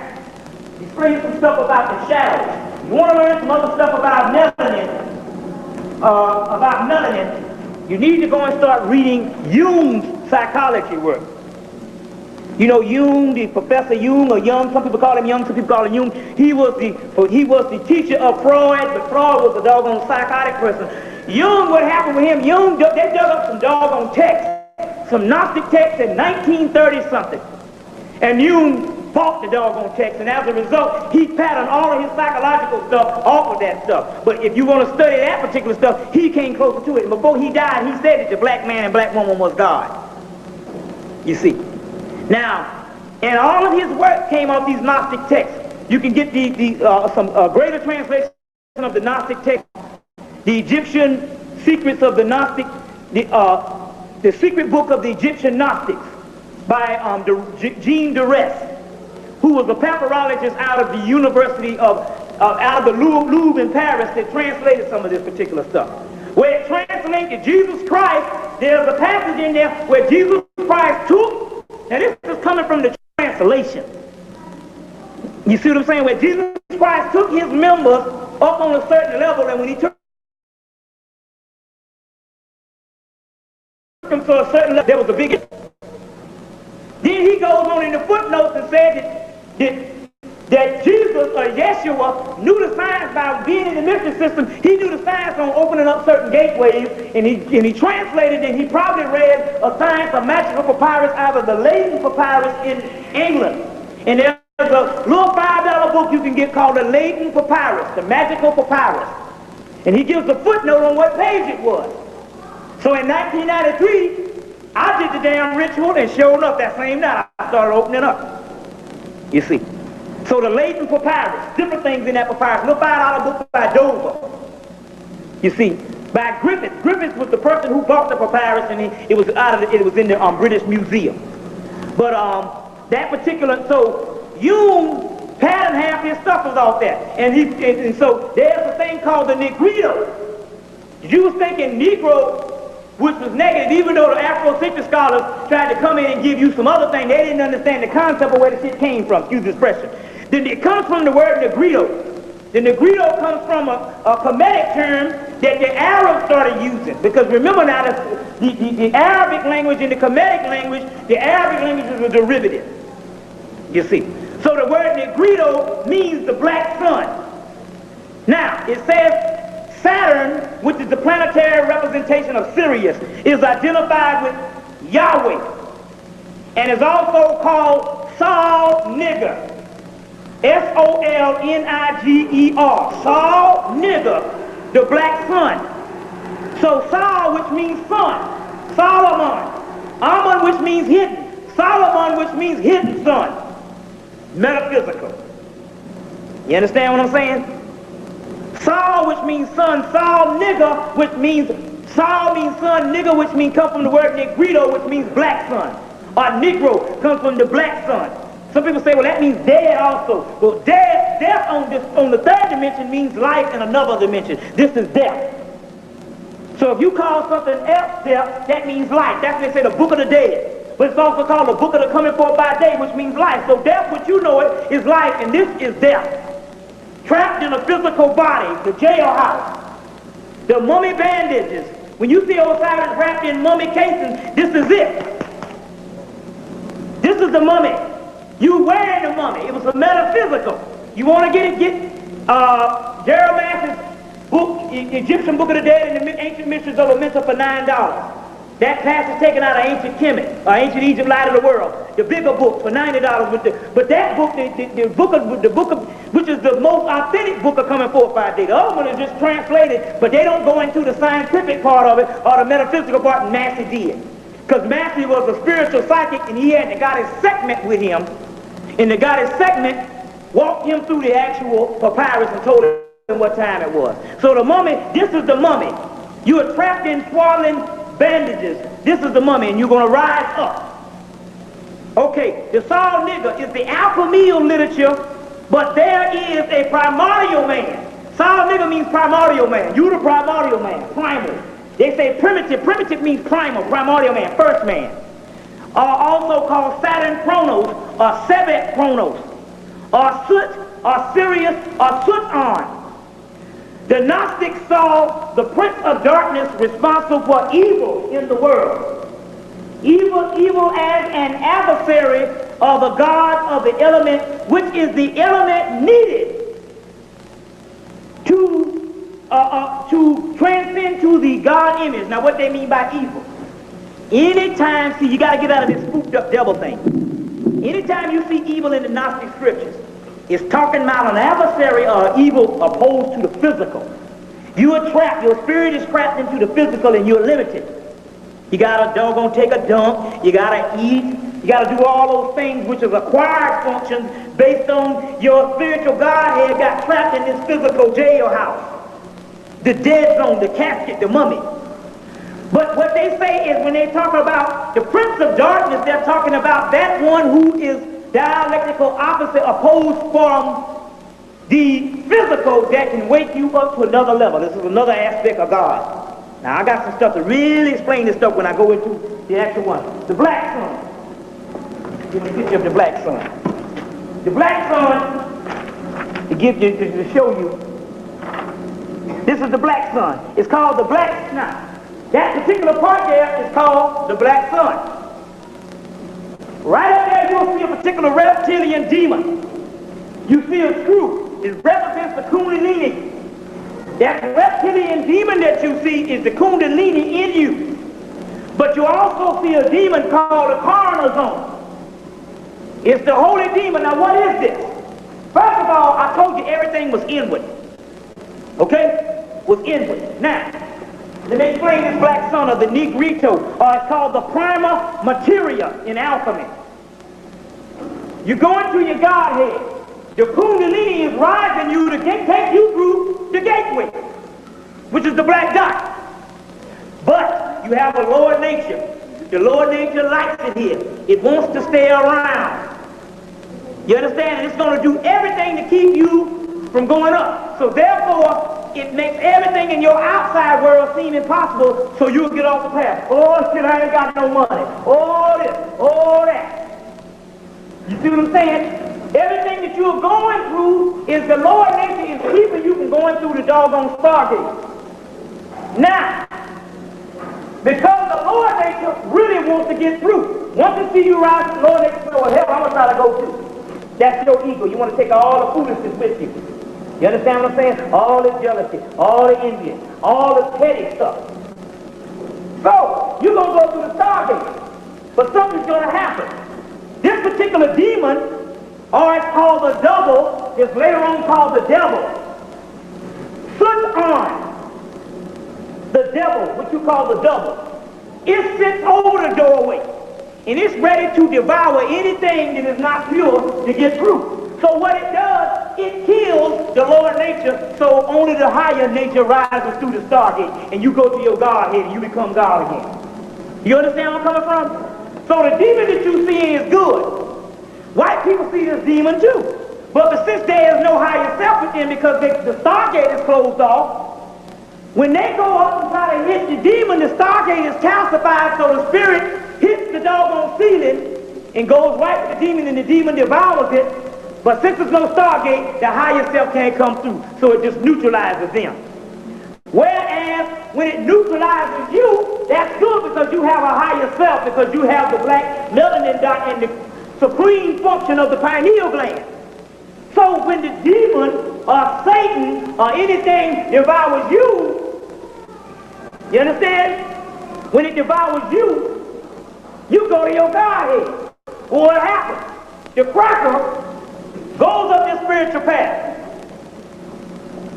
explain some stuff about the shadows. You want to learn some other stuff about melanin, you need to go and start reading Jung's psychology work. You know Jung, the Professor Jung, or Jung, some people call him Jung, some people call him Jung. He was the teacher of Freud, but Freud was a doggone psychotic person. Jung, what happened with him, Jung, they dug up some doggone texts, some Gnostic texts in 1930-something. And Jung bought the doggone text, and as a result, he patterned all of his psychological stuff off of that stuff. But if you want to study that particular stuff, he came closer to it. And before he died, he said that the black man and black woman was God. You see. Now, and all of his work came off these Gnostic texts. You can get some greater translation of the Gnostic text, the Egyptian secrets of the Gnostic, the secret book of the Egyptian Gnostics by Jean Duress, who was a papyrologist out of the University out of the Louvre in Paris that translated some of this particular stuff. Where it translated Jesus Christ, there's a passage in there where Jesus Christ took. Now this is coming from the translation. You see what I'm saying? Where Jesus Christ took his members up on a certain level, and when he took them to a certain level, there was a big... Then he goes on in the footnotes and said that Jesus or Yeshua knew the science by being in the mystery system. He knew the science on opening up certain gateways, and he translated, and he probably read a science of magical papyrus out of the Leighton papyrus in England. And there's a little $5 book you can get called the Leighton papyrus, the magical papyrus. And he gives a footnote on what page it was. So in 1993, I did the damn ritual, and sure enough, that same night I started opening up. You see. So the Leighton papyrus, different things in that papyrus. Little $5 book by Dover. You see, by Griffith. Griffith was the person who bought the papyrus, and it was in the British Museum. But that particular, so Jung patterned half his stuff was off that, and so there's a thing called the Negrito. You was thinking Negro, which was negative, even though the Afrocentric scholars tried to come in and give you some other thing. They didn't understand the concept of where the shit came from. Excuse the expression. Then it comes from the word negrito. The negrito comes from a Kemetic term that the Arabs started using. Because remember now, the Arabic language and the Kemetic language, the Arabic language is a derivative. You see. So the word negrito means the black sun. Now, it says Saturn, which is the planetary representation of Sirius, is identified with Yahweh. And is also called Sol Nigger. S-O-L-N-I-G-E-R. Sol Nigger, the black sun. So Sol, which means sun. Solomon. Amun, which means hidden. Solomon, which means hidden sun. Metaphysical. You understand what I'm saying? Sol, which means sun. Sol Nigger, which means, Sol means sun. Nigger, which means, come from the word negrito, which means black sun. Or negro comes from the black sun. Some people say, well, that means dead also. Well, death on the third dimension means life in another dimension. This is death. So if you call something else death, that means life. That's what they say, the book of the dead. But it's also called the book of the coming forth by day, which means life. So death, which you know it, is life, and this is death. Trapped in a physical body, the jailhouse. The mummy bandages. When you see Osiris wrapped in mummy casings, this is it. This is the mummy. You wearing the mummy. It was a metaphysical. You want to get Jeremiah's book, Egyptian Book of the Dead and the Ancient Mysteries of Amenta for $9. That passage taken out of Ancient Kemet, or Ancient Egypt, Light of the World. The bigger book for $90. But that book, the book of, which is the most authentic book of coming forth by day. The other one is just translated, but they don't go into the scientific part of it or the metaphysical part. Massey did. Because Massey was a spiritual psychic, and he had the goddess Sekhmet with him. And the goddess Sekhmet walked him through the actual papyrus and told him what time it was. So the mummy, this is the mummy. You are trapped in swaddling bandages. This is the mummy, and you're going to rise up. Okay, the Sol Nigger is the alchemical literature, but there is a primordial man. Sol Nigger means primordial man. You're the primordial man, primal. They say primitive. Primitive means primal, primordial man, first man. Also called Saturn Chronos, or Sebek Chronos, or Sut, or Sirius, or Sutan. The Gnostics saw the prince of darkness responsible for evil in the world. Evil as an adversary of the god of the element, which is the element needed to transcend to the God image. Now what they mean by evil? Anytime, see, you got to get out of this spooked up devil thing. Anytime you see evil in the Gnostic scriptures, it's talking about an adversary or evil opposed to the physical. You are trapped, your spirit is trapped into the physical, and you're limited. You got to doggone take a dump, you got to eat, you got to do all those things which is acquired functions based on your spiritual Godhead got trapped in this physical jailhouse. The dead zone, the casket, the mummy. But what they say is when they talk about the prince of darkness, they're talking about that one who is dialectical opposite, opposed from the physical that can wake you up to another level. This is another aspect of God. Now I got some stuff to really explain this stuff when I go into the actual one. The black sun. Give me a picture of the black sun. The black sun, to give you, to show you, this is the black sun. It's called the black, now, that particular part there is called the black sun. Right up there you'll see a particular reptilian demon. You see a screw. It represents the Kundalini. That reptilian demon that you see is the Kundalini in you. But you also see a demon called the Karna zone. It's the holy demon. Now what is this? First of all, I told you everything was inward. Okay? Was inward. Now, let me explain this black sun of the Negrito, or it's called the prima materia in alchemy. You go into your Godhead. The Kundalini is rising you to take you through the gateway, which is the black dot. But you have a lower nature. The lower nature likes it here. It wants to stay around. You understand? And it's going to do everything to keep you from going up. So therefore, it makes everything in your outside world seem impossible, so you'll get off the path. Oh shit, I ain't got no money. Oh this, oh that. You see what I'm saying? Everything that you're going through is the lower nature is keeping you from going through the doggone stargate. Now, because the lower nature really wants to get through. Once it see you rise to the lower nature, well, hell, I'm going to try to go through. That's your ego. You want to take all the foolishness with you. You understand what I'm saying? All the jealousy, all the envy, all the petty stuff. So, you're going to go through the stargate. But something's going to happen. This particular demon, or it's called the double, is later on called the devil. Put on the devil, what you call the double. It sits over the doorway, and it's ready to devour anything that is not pure to get through. So what it does, it kills the lower nature, so only the higher nature rises through the stargate, and you go to your Godhead, and you become God again. You understand where I'm coming from? So the demon that you see is good. White people see this demon too. But since there is no higher self within because the stargate is closed off, when they go up and try to hit the demon, the stargate is calcified, so the spirit hits the doggone ceiling and goes right to the demon, and the demon devours it. But since there's no stargate, the higher self can't come through, so it just neutralizes them. Whereas when it neutralizes you, that's good because you have a higher self, because you have the black melanin dot and the supreme function of the pineal gland. So when the demon or Satan or anything devours you, you understand? When it devours you, you go to your Godhead. Well, what happens? The cracker goes up this spiritual path.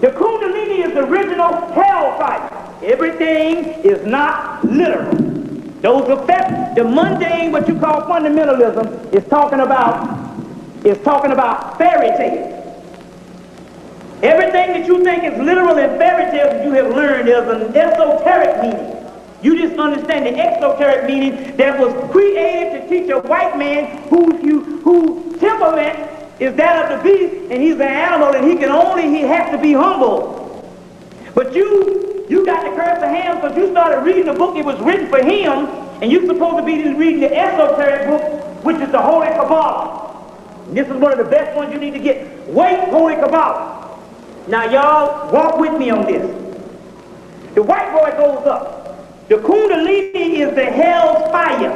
The Kundalini is the original hellfire. Everything is not literal. Those effects, the mundane, what you call fundamentalism, is talking about fairy tales. Everything that you think is literal and fairy tales you have learned is an esoteric meaning. You just understand the exoteric meaning that was created to teach a white man whose temperament is that of the beast, and he's an animal, and he has to be humble. But you got the curse of Ham because you started reading the book. It was written for him, and you're supposed to be reading the esoteric book, which is the Holy Kabbalah. And this is one of the best ones you need to get. Wait, Holy Kabbalah. Now y'all walk with me on this. The white boy goes up. The Kundalini is the hell's fire,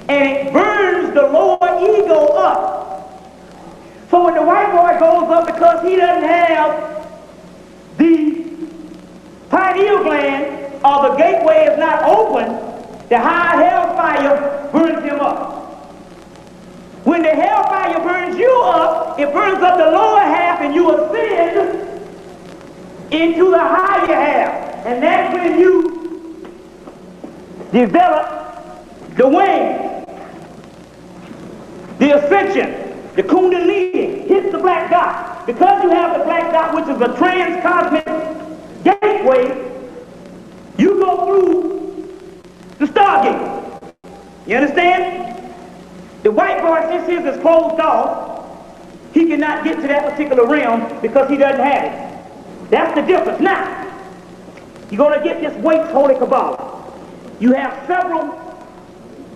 and it burns the lower ego up. So when the white boy goes up, because he doesn't have the pineal gland, or the gateway is not open, the high hellfire burns him up. When the hellfire burns you up, it burns up the lower half, and you ascend into the higher half. And that's when you develop the wings, the ascension. The Kundalini hits the black dot. Because you have the black dot, which is a trans-cosmic gateway, you go through the stargate. You understand? The white boy, since his is closed off, he cannot get to that particular realm because he doesn't have it. That's the difference. Now, you're going to get this Waite's Holy Kabbalah. You have several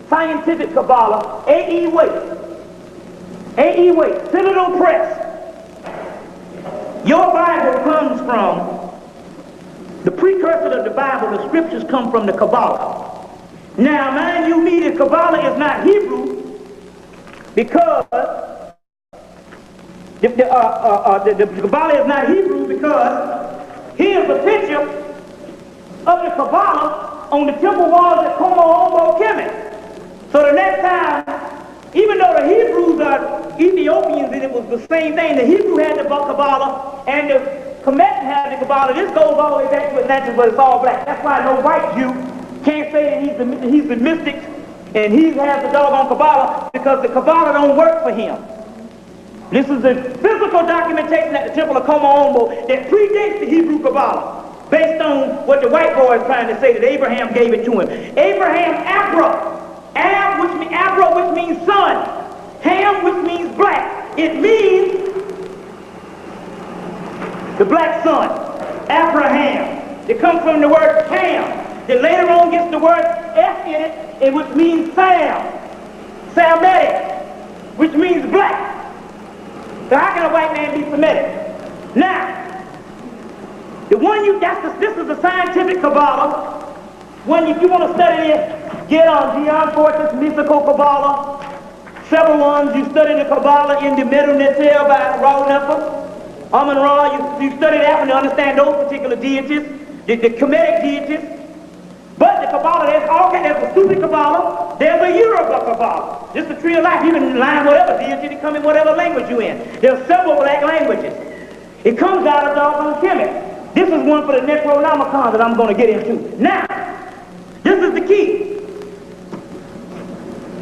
scientific Kabbalah, A.E. Waite. A.E. Waite, Citadel Press. Your Bible comes from the precursor of the Bible. The scriptures come from the Kabbalah. Now, mind you, me, the Kabbalah is not Hebrew because the Kabbalah is not Hebrew because here's a picture of the Kabbalah on the temple walls at Como, Hemmitt. So the next time, even though the Hebrews are Ethiopians and it was the same thing, the Hebrew had the Kabbalah and the Kemet had the Kabbalah. This goes all the way back to Atlantis, but it's all black. That's why no white Jew can't say that he's the mystic and he has the doggone Kabbalah, because the Kabbalah don't work for him. This is the physical documentation at the Temple of Como that predates the Hebrew Kabbalah, based on what the white boy is trying to say, that Abraham gave it to him. Abraham Abra, which means sun, Ham, which means black. It means the black sun, Abraham. It comes from the word Ham. That later on gets the word F in it, and which means Sam, Samitic, which means black. So how can a white man be Semitic? Now, the one this is the scientific Kabbalah. When if you want to study this, get on Dion Fortress, Mystical Kabbalah. Several ones, you study the Kabbalah in the Middle Netel by Raw Nefer. Amun Ra, you study that one to understand those particular deities, the Kemetic deities. But the Kabbalah, there's a stupid Kabbalah, there's a Yoruba Kabbalah. This is the tree of life. You can line whatever deity to come in whatever language you're in. There's several black languages. It comes out of doggone Kemet. This is one for the Necronomicon that I'm going to get into. Now, this is the key.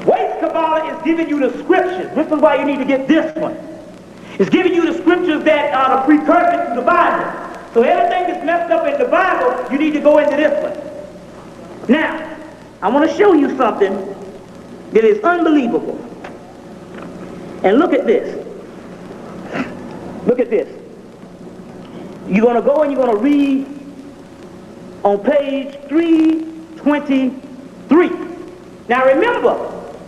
Waste Kabbalah is giving you the scriptures. This is why you need to get this one. It's giving you the scriptures that are the precursor to the Bible. So everything that's messed up in the Bible, you need to go into this one. Now, I want to show you something that is unbelievable. And look at this. Look at this. You're going to go and you're going to read on page 323. Now remember,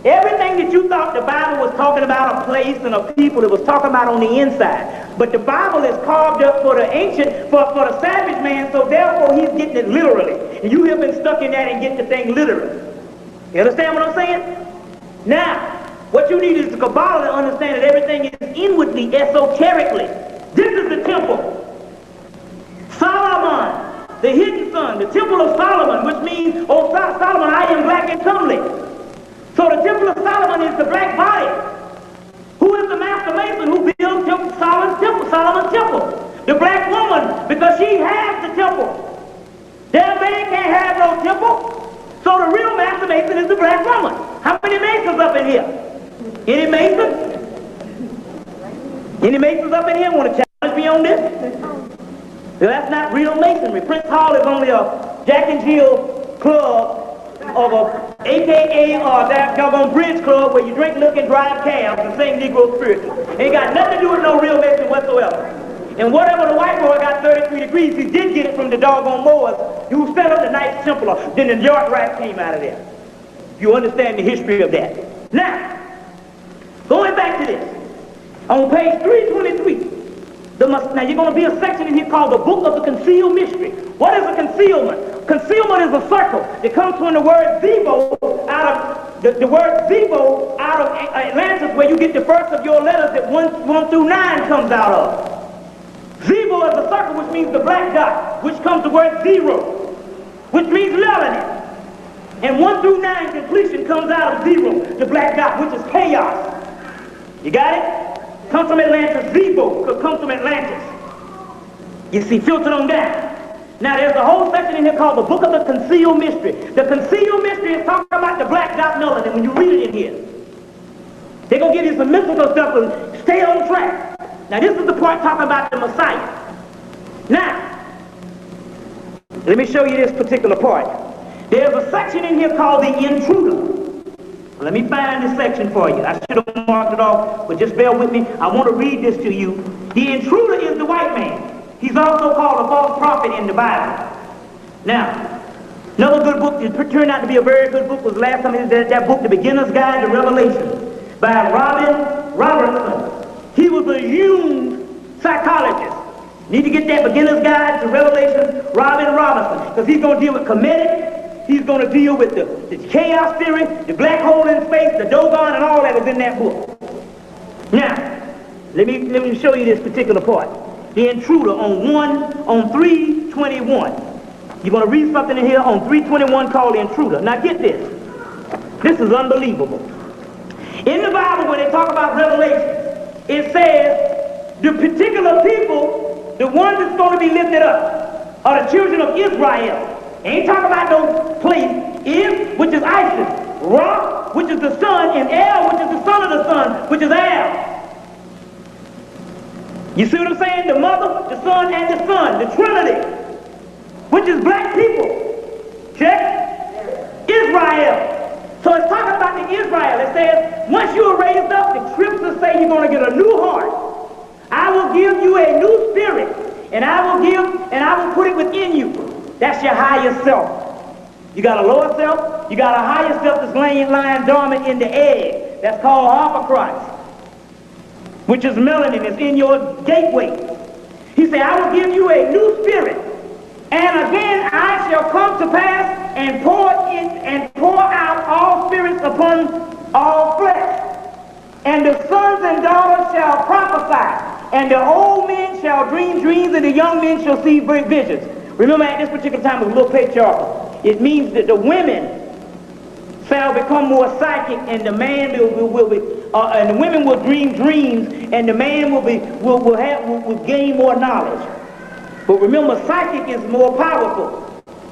everything that you thought the Bible was talking about a place and a people, it was talking about on the inside. But the Bible is carved up for the ancient, for the savage man, so therefore he's getting it literally. And you have been stuck in that and get the thing literally. You understand what I'm saying? Now, what you need is the Kabbalah to understand that everything is inwardly, esoterically. This is the temple. Solomon, the hidden son, the temple of Solomon, which means, oh Solomon, I am black and comely. So the temple of Solomon is the black body. Who is the master mason who built Solomon's temple? The black woman, because she has the temple. Their man can't have no temple. So the real master mason is the black woman. How many masons up in here? Any masons? Any masons up in here want to challenge me on this? Well, that's not real masonry. Prince Hall is only a Jack and Jill club of a AKA or that doggone bridge club where you drink, look, and drive cabs and sing Negro spirituals. Ain't got nothing to do with no real mason whatsoever. And whatever the white boy got 33 degrees, he did get it from the doggone Moors who set up the Knights Templar. Then the York Rats came out of there. You understand the history of that. Now, going back to this, on page 323, now you're going to be a section in here called the Book of the Concealed Mystery. What is a concealment? Concealment is a circle that comes from the word Zebo out of the word Zebo out of Atlantis, where you get the first of your letters that 1 through 9 comes out of. Zebo is a circle, which means the black dot, which comes the word zero, which means melanin. And 1 through 9 completion comes out of zero, the black dot, which is chaos. You got it? Comes from Atlantis. Zebo comes from Atlantis. You see, filtered on down. Now there's a whole section in here called the Book of the Concealed Mystery. The Concealed Mystery is talking about the black dot melanin when you read it in here. They're going to give you some mystical stuff and stay on track. Now this is the part talking about the Messiah. Now, let me show you this particular part. There's a section in here called the Intruder. Let me find this section for you. I should have marked it off, but just bear with me. I want to read this to you. The intruder is the white man. He's also called a false prophet in the Bible. Now, another good book that turned out to be a very good book was last time that book, The Beginner's Guide to Revelation, by Robin Robertson. He was a Jung psychologist. Need to get that Beginner's Guide to Revelation, Robin Robertson, because he's going to deal with Kemetic. He's going to deal with the chaos theory, the black hole in space, the Dogon, and all that was in that book. Now, let me show you this particular part. The intruder on 321. You're going to read something in here on 321 called the intruder. Now get this. This is unbelievable. In the Bible, when they talk about Revelation, it says the particular people, the ones that's going to be lifted up, are the children of Israel. Ain't talking about no place. Is, which is Isis. Ra, which is the sun. And El, which is the son of the sun, which is El. You see what I'm saying? The mother, the son, and the son. The Trinity. Which is black people. Check? Israel. So it's talking about the Israel. It says, once you are raised up, the scriptures say you're going to get a new heart. I will give you a new spirit. And I will put it within you. That's your higher self. You got a lower self, you got a higher self that's lying dormant in the egg. That's called half of Christ. which is melanin, is in your gateway. He said, I will give you a new spirit, and again I shall come to pass and pour out all spirits upon all flesh. And the sons and daughters shall prophesy, and the old men shall dream dreams, and the young men shall see visions. Remember, at this particular time, it was a little patriarchal. It means that the women shall become more psychic, and the man will be, and the women will dream dreams, and the man will gain more knowledge. But remember, psychic is more powerful.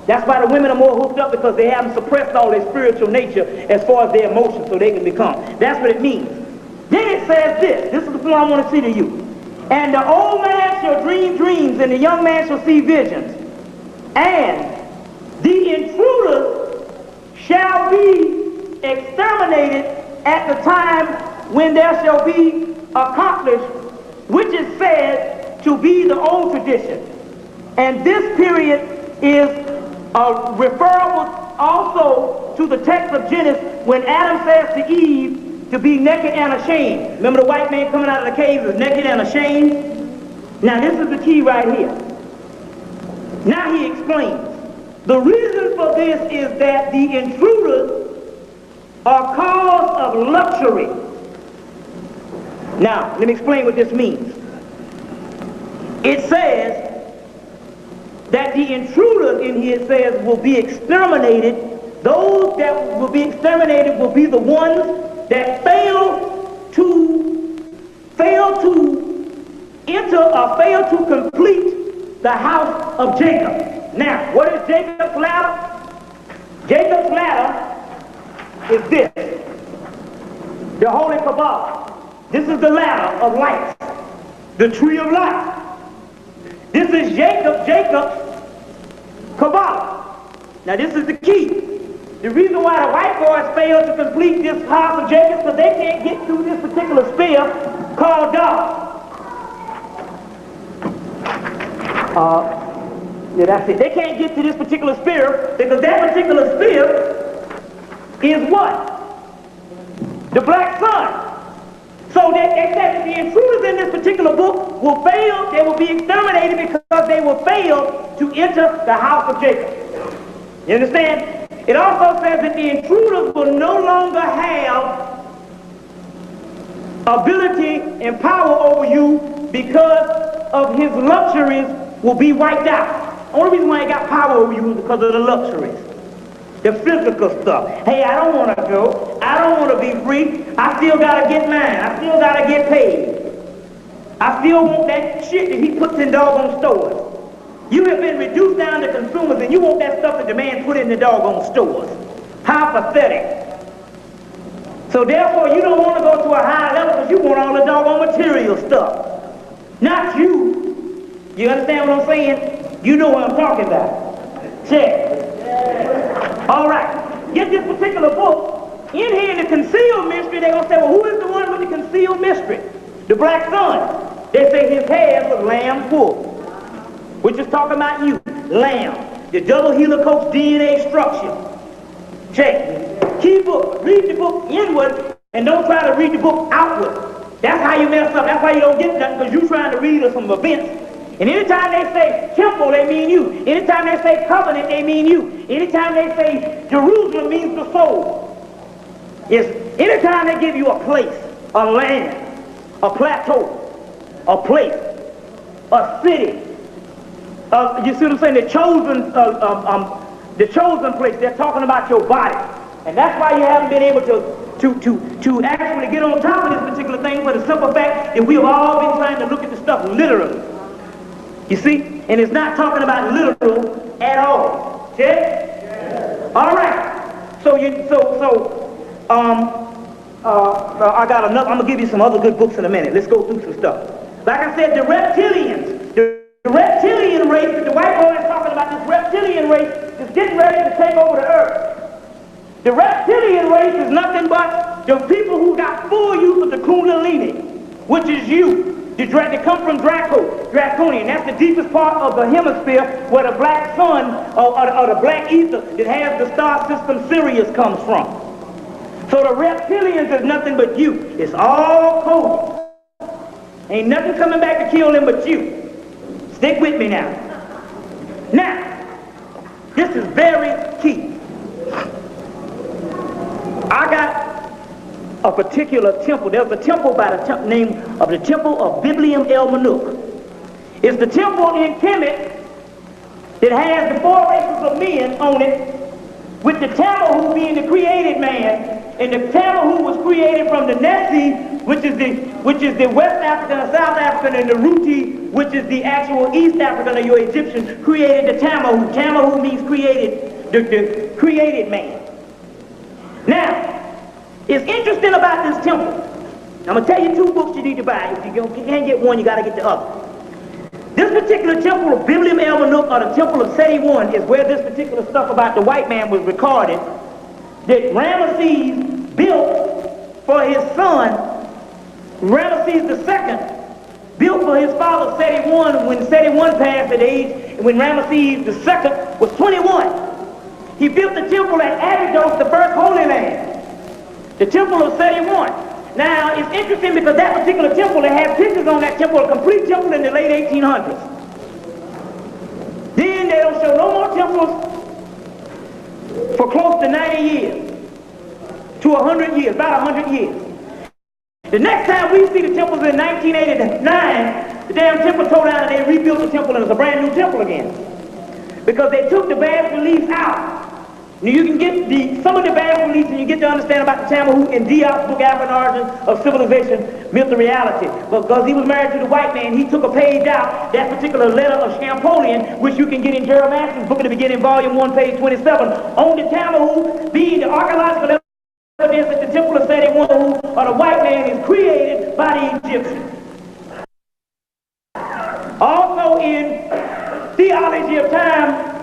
That's why the women are more hooked up, because they haven't suppressed all their spiritual nature as far as their emotions, so they can become. That's what it means. Then it says this. This is the point I want to see to you. And the old man shall dream dreams, and the young man shall see visions. And the intruders shall be exterminated at the time when there shall be accomplished, which is said to be the old tradition. And this period is referable also to the text of Genesis, when Adam says to Eve to be naked and ashamed. Remember the white man coming out of the cave is naked and ashamed? Now this is the key right here. Now he explains. The reason for this is that the intruders are cause of luxury. Now, let me explain what this means. It says that the intruders in here, says, will be exterminated. Those that will be exterminated will be the ones that fail to enter or fail to complete the house of Jacob. Now, what is Jacob's ladder? Jacob's ladder is this, the Holy Kabbalah. This is the ladder of life, the tree of life. This is Jacob's Kabbalah. Now this is the key. The reason why the white boys fail to complete this house of Jacob is because they can't get through this particular spear called God. Yeah, that's it. They can't get to this particular spear because that particular spear is what? The black sun. So they said the intruders in this particular book will fail, they will be exterminated because they will fail to enter the house of Jacob. You understand? It also says that the intruders will no longer have ability and power over you because of his luxuries will be wiped out. The only reason why he got power over you is because of the luxuries. The physical stuff. Hey, I don't want to go. I don't want to be free. I still got to get mine. I still got to get paid. I still want that shit that he puts in doggone stores. You have been reduced down to consumers and you want that stuff that the man put in the doggone stores. How pathetic. So therefore you don't want to go to a higher level because you want all the doggone material stuff. Not you. You understand what I'm saying? You know what I'm talking about. Check. All right, get this particular book. In here in the concealed mystery, they're going to say, well, who is the one with the concealed mystery? The black son. They say his head was lamb full, which is talking about you, lamb. The double helicoach DNA structure. Check. Key book. Read the book inward and don't try to read the book outward. That's how you mess up. That's why you don't get nothing, because you're trying to read some events. And anytime they say temple, they mean you. Anytime they say covenant, they mean you. Anytime they say Jerusalem means the soul. Yes. Anytime they give you a place, a land, a plateau, a place, a city, you see what I'm saying? The chosen place. They're talking about your body, and that's why you haven't been able to actually get on top of this particular thing, for the simple fact that we have all been trying to look at the stuff literally. You see? And it's not talking about literal at all. Okay? Yeah. All right. So I got another. I'm gonna give you some other good books in a minute. Let's go through some stuff. Like I said, the reptilians, the reptilian race. The white boy is talking about this reptilian race is getting ready to take over the earth. The reptilian race is nothing but the people who got full use of the Kundalini, which is you. They come from Draconian. That's the deepest part of the hemisphere where the black sun or the black ether that has the star system Sirius comes from. So the reptilians is nothing but you. It's all coded. Ain't nothing coming back to kill them but you. Stick with me now. Now, this is very key. I got a particular temple. There's a temple by the name of the Temple of Biblium El Manuk. It's the temple in Hemmitt that has the 4 races of men on it, with the Tamahu being the created man, and the Tamahu was created from the Nessie, which is the West African or South African, and the Ruti, which is the actual East African or your Egyptian, created the Tamahu. Tamahu means created, the created man. Now, it's interesting about this temple. I'm going to tell you 2 books you need to buy. If you can't get one, you got to get the other. This particular temple of Biblium El Manuk, or the temple of Seti I, is where this particular stuff about the white man was recorded, that Ramesses built for his son, Ramesses II, built for his father Seti I, when Seti I passed at age, when Ramesses II was 21. He built the temple at Abydos, the first holy land, the temple of Seti I. Now, it's interesting because that particular temple, they have pictures on that temple, a complete temple in the late 1800s. Then they don't show no more temples for close to 90 years, to 100 years, about 100 years. The next time we see the temples in 1989, the damn temple tore down and they rebuilt the temple and it's a brand new temple again. Because they took the bas reliefs out. Now you can get some of the bas reliefs and you get to understand about the Tamahu in Diop's book, African Origins of Civilization, Myth and Reality. But because he was married to the white man, he took a page out, that particular letter of Champollion, which you can get in Jeremiah's book at the beginning, volume 1, page 27, on the Tamahu being the archaeological evidence that the temple of Seti I, or the white man, is created by the Egyptians. Also in Theology of Time,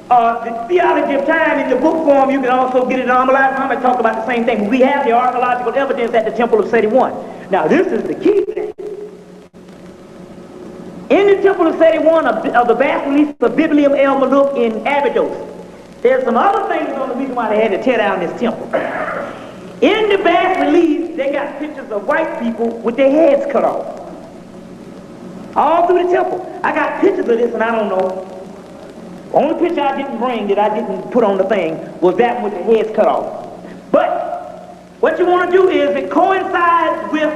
the Theology of Time in the book form, you can also get it in Armalite. I'm going to talk about the same thing. We have the archaeological evidence at the temple of Seti I. Now this is the key thing. In the temple of Seti I of the bas reliefs of Biblium El Manuk in Abydos, there's some other things on the reason why they had to tear down this temple. In the bas reliefs, they got pictures of white people with their heads cut off. All through the temple. I got pictures of this and I don't know. The only picture I didn't bring, that I didn't put on the thing, was that with the heads cut off. But what you want to do is, it coincides with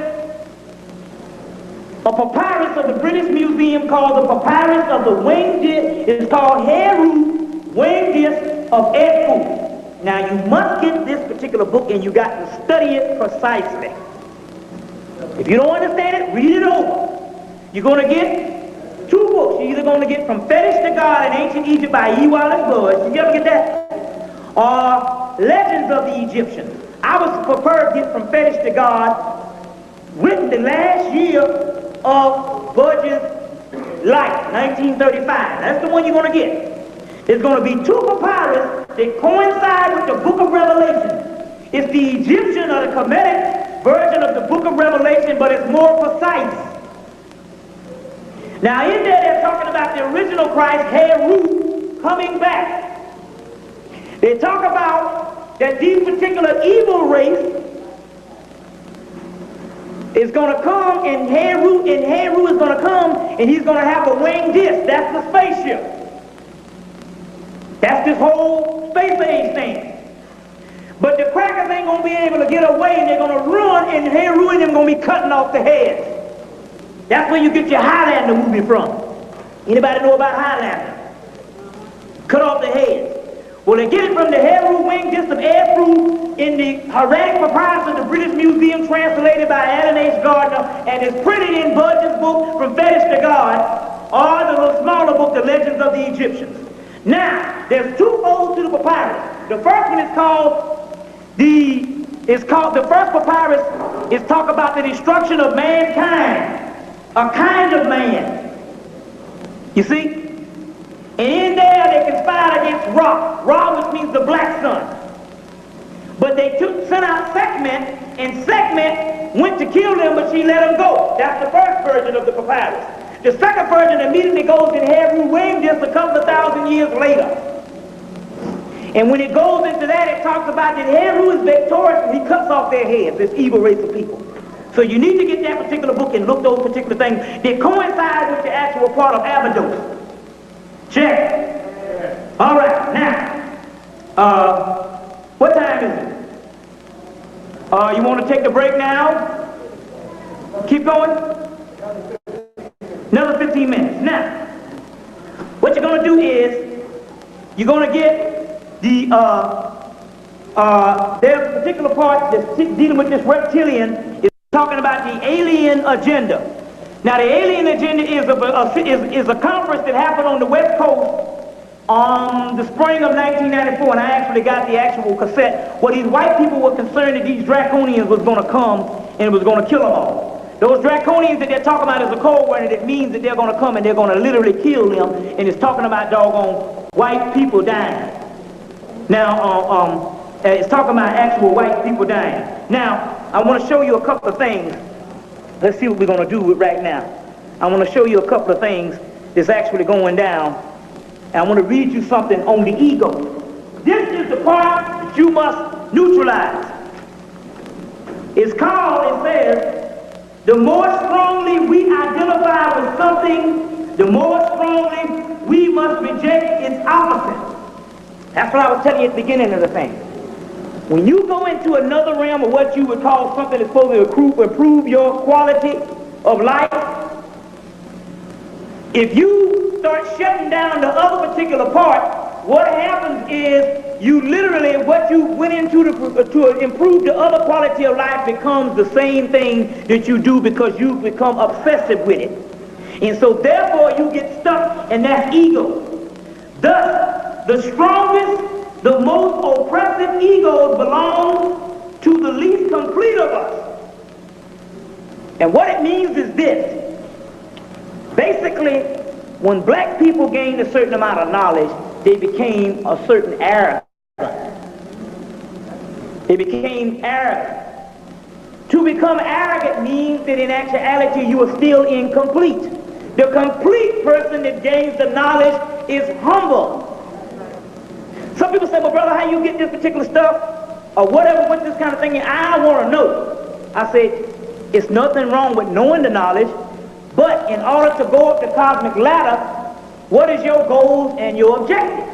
a papyrus of the British Museum called the Papyrus of the Winged Disc. It's called Heru Winged Disc of Edfu. Now you must get this particular book and you got to study it precisely. If you don't understand it, read it over. You're going to get 2 books. You're either going to get From Fetish to God in Ancient Egypt by E. Wallace Budge. Did you ever get that? Or Legends of the Egyptians. I would prefer to get From Fetish to God, written the last year of Budge's life, 1935. That's the one you're going to get. There's going to be 2 papyrus that coincide with the book of Revelation. It's the Egyptian or the Kemetic version of the book of Revelation, but it's more precise. Now in there they're talking about the original Christ, Heru, coming back. They talk about that this particular evil race is going to come, and Heru is going to come, and he's going to have a winged disc. That's the spaceship. That's this whole space age thing. But the crackers ain't going to be able to get away, and they're going to run, and Heru and them going to be cutting off the heads. That's where you get your Highlander movie from. Anybody know about Highlander? Cut off the heads. Well, they get it from the Heru Winged Disc of Edfu in the Hieratic Papyrus of the British Museum, translated by Alan H. Gardner, and is printed in Budge's book, From Fetish to God, or the little smaller book, The Legends of the Egyptians. Now, there's 2 folds to the papyrus. The first one is called the first papyrus is talk about the destruction of mankind. A kind of man. You see? And in there they conspired against Ra. Ra, which means the black sun. But they sent out Sekhmet, and Sekhmet went to kill them, but she let him go. That's the first version of the papyrus. The second version immediately goes in Heru Winged Disc a couple of thousand years later. And when it goes into that, it talks about that Heru is victorious and he cuts off their heads, this evil race of people. So you need to get that particular book and look those particular things that coincide with the actual part of overdose. Check. All right, now, what time is it? You want to take the break now? Keep going? Another 15 minutes. Now, what you're going to do is, you're going to get the, there's a particular part that's dealing with this reptilian, is talking about the alien agenda. Now, the alien agenda is a conference that happened on the West Coast on the spring of 1994, and I actually got the actual cassette, where these white people were concerned that these draconians was going to come and it was going to kill them all. Those draconians that they're talking about is a code word, and it means that they're going to come and they're going to literally kill them, and it's talking about doggone white people dying. Now, it's talking about actual white people dying. Now, I want to show you a couple of things. Let's see what we're going to do right now. I want to show you a couple of things that's actually going down. And I want to read you something on the ego. This is the part that you must neutralize. It's called, it says, the more strongly we identify with something, the more strongly we must reject its opposite. That's what I was telling you at the beginning of the thing. When you go into another realm of what you would call something that's supposed to improve your quality of life, if you start shutting down the other particular part, what happens is you literally, what you went into to improve the other quality of life becomes the same thing that you do because you become obsessive with it. And so therefore you get stuck, and that's ego. Thus, the strongest, the most oppressive egos belong to the least complete of us. And what it means is this. Basically, when black people gained a certain amount of knowledge, they became a certain arrogant. They became arrogant. To become arrogant means that in actuality you are still incomplete. The complete person that gains the knowledge is humble. Some people say, well, brother, how you get this particular stuff? Or whatever, what's this kind of thing? I want to know. I say, it's nothing wrong with knowing the knowledge, but in order to go up the cosmic ladder, what is your goals and your objectives?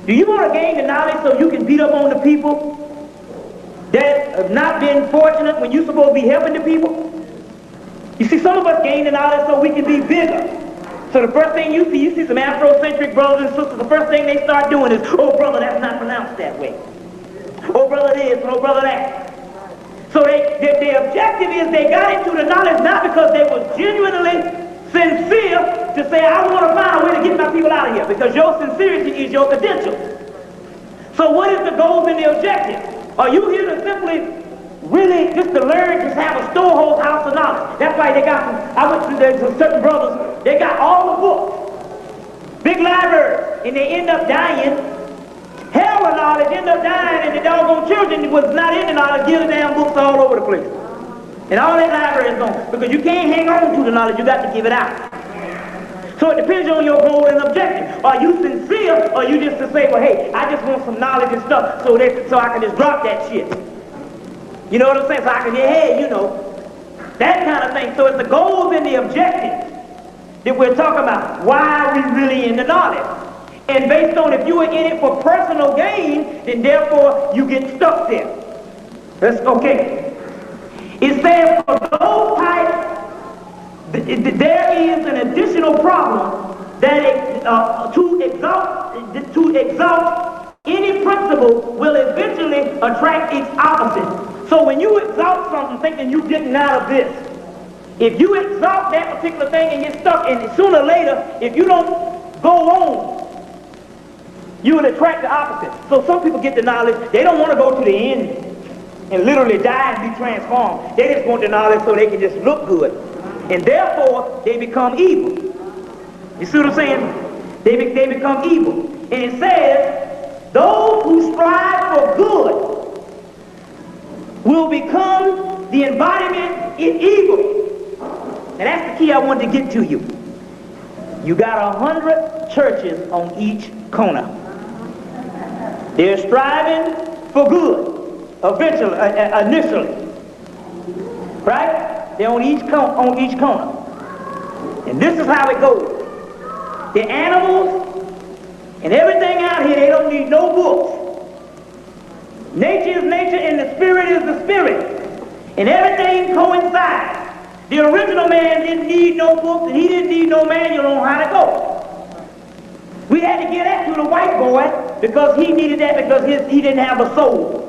Do you want to gain the knowledge so you can beat up on the people that have not been fortunate when you're supposed to be helping the people? You see, some of us gain the knowledge so we can be bigger. So the first thing you see some Afrocentric brothers and sisters, the first thing they start doing is, oh brother, that's not pronounced that way. Oh brother this, and oh brother that. So their objective is they got into the knowledge not because they were genuinely sincere to say, I want to find a way to get my people out of here, because your sincerity is your credentials. So what is the goals and the objectives? Are you here to simply really just to learn, just have a storehold house of knowledge? That's why they got some, I went to certain brothers, they got all the books, big libraries, and they end up dying. Hell of knowledge, end up dying, and the doggone children was not in the knowledge, give the damn books all over the place. And all that library is gone, because you can't hang on to the knowledge, you got to give it out. So it depends on your goal and objective. Are you sincere, or you just to say, well, hey, I just want some knowledge and stuff so I can just drop that shit. You know what I'm saying? So I can get, hey, you know, that kind of thing. So it's the goals and the objectives that we're talking about. Why are we really in the knowledge? And based on if you are in it for personal gain, then therefore you get stuck there. That's okay. It says for those types, there is an additional problem that to exalt any principle will eventually attract its opposite. So when you exalt something thinking you getting out of this, if you exalt that particular thing and get stuck, and sooner or later, if you don't go on, you will attract the opposite. So some people get the knowledge, they don't want to go to the end and literally die and be transformed. They just want the knowledge so they can just look good. And therefore, they become evil. You see what I'm saying? They become evil. And it says, those who strive for good will become the embodiment in evil. And that's the key I wanted to get to you. You got 100 churches on each corner. They're striving for good, initially. right? They're on each corner. And this is how it goes. The animals and everything out here, they don't need no books. Nature is nature and the spirit is the spirit. And everything coincides. The original man didn't need no books and he didn't need no manual on how to go. We had to get that to the white boy because he needed that because he didn't have a soul.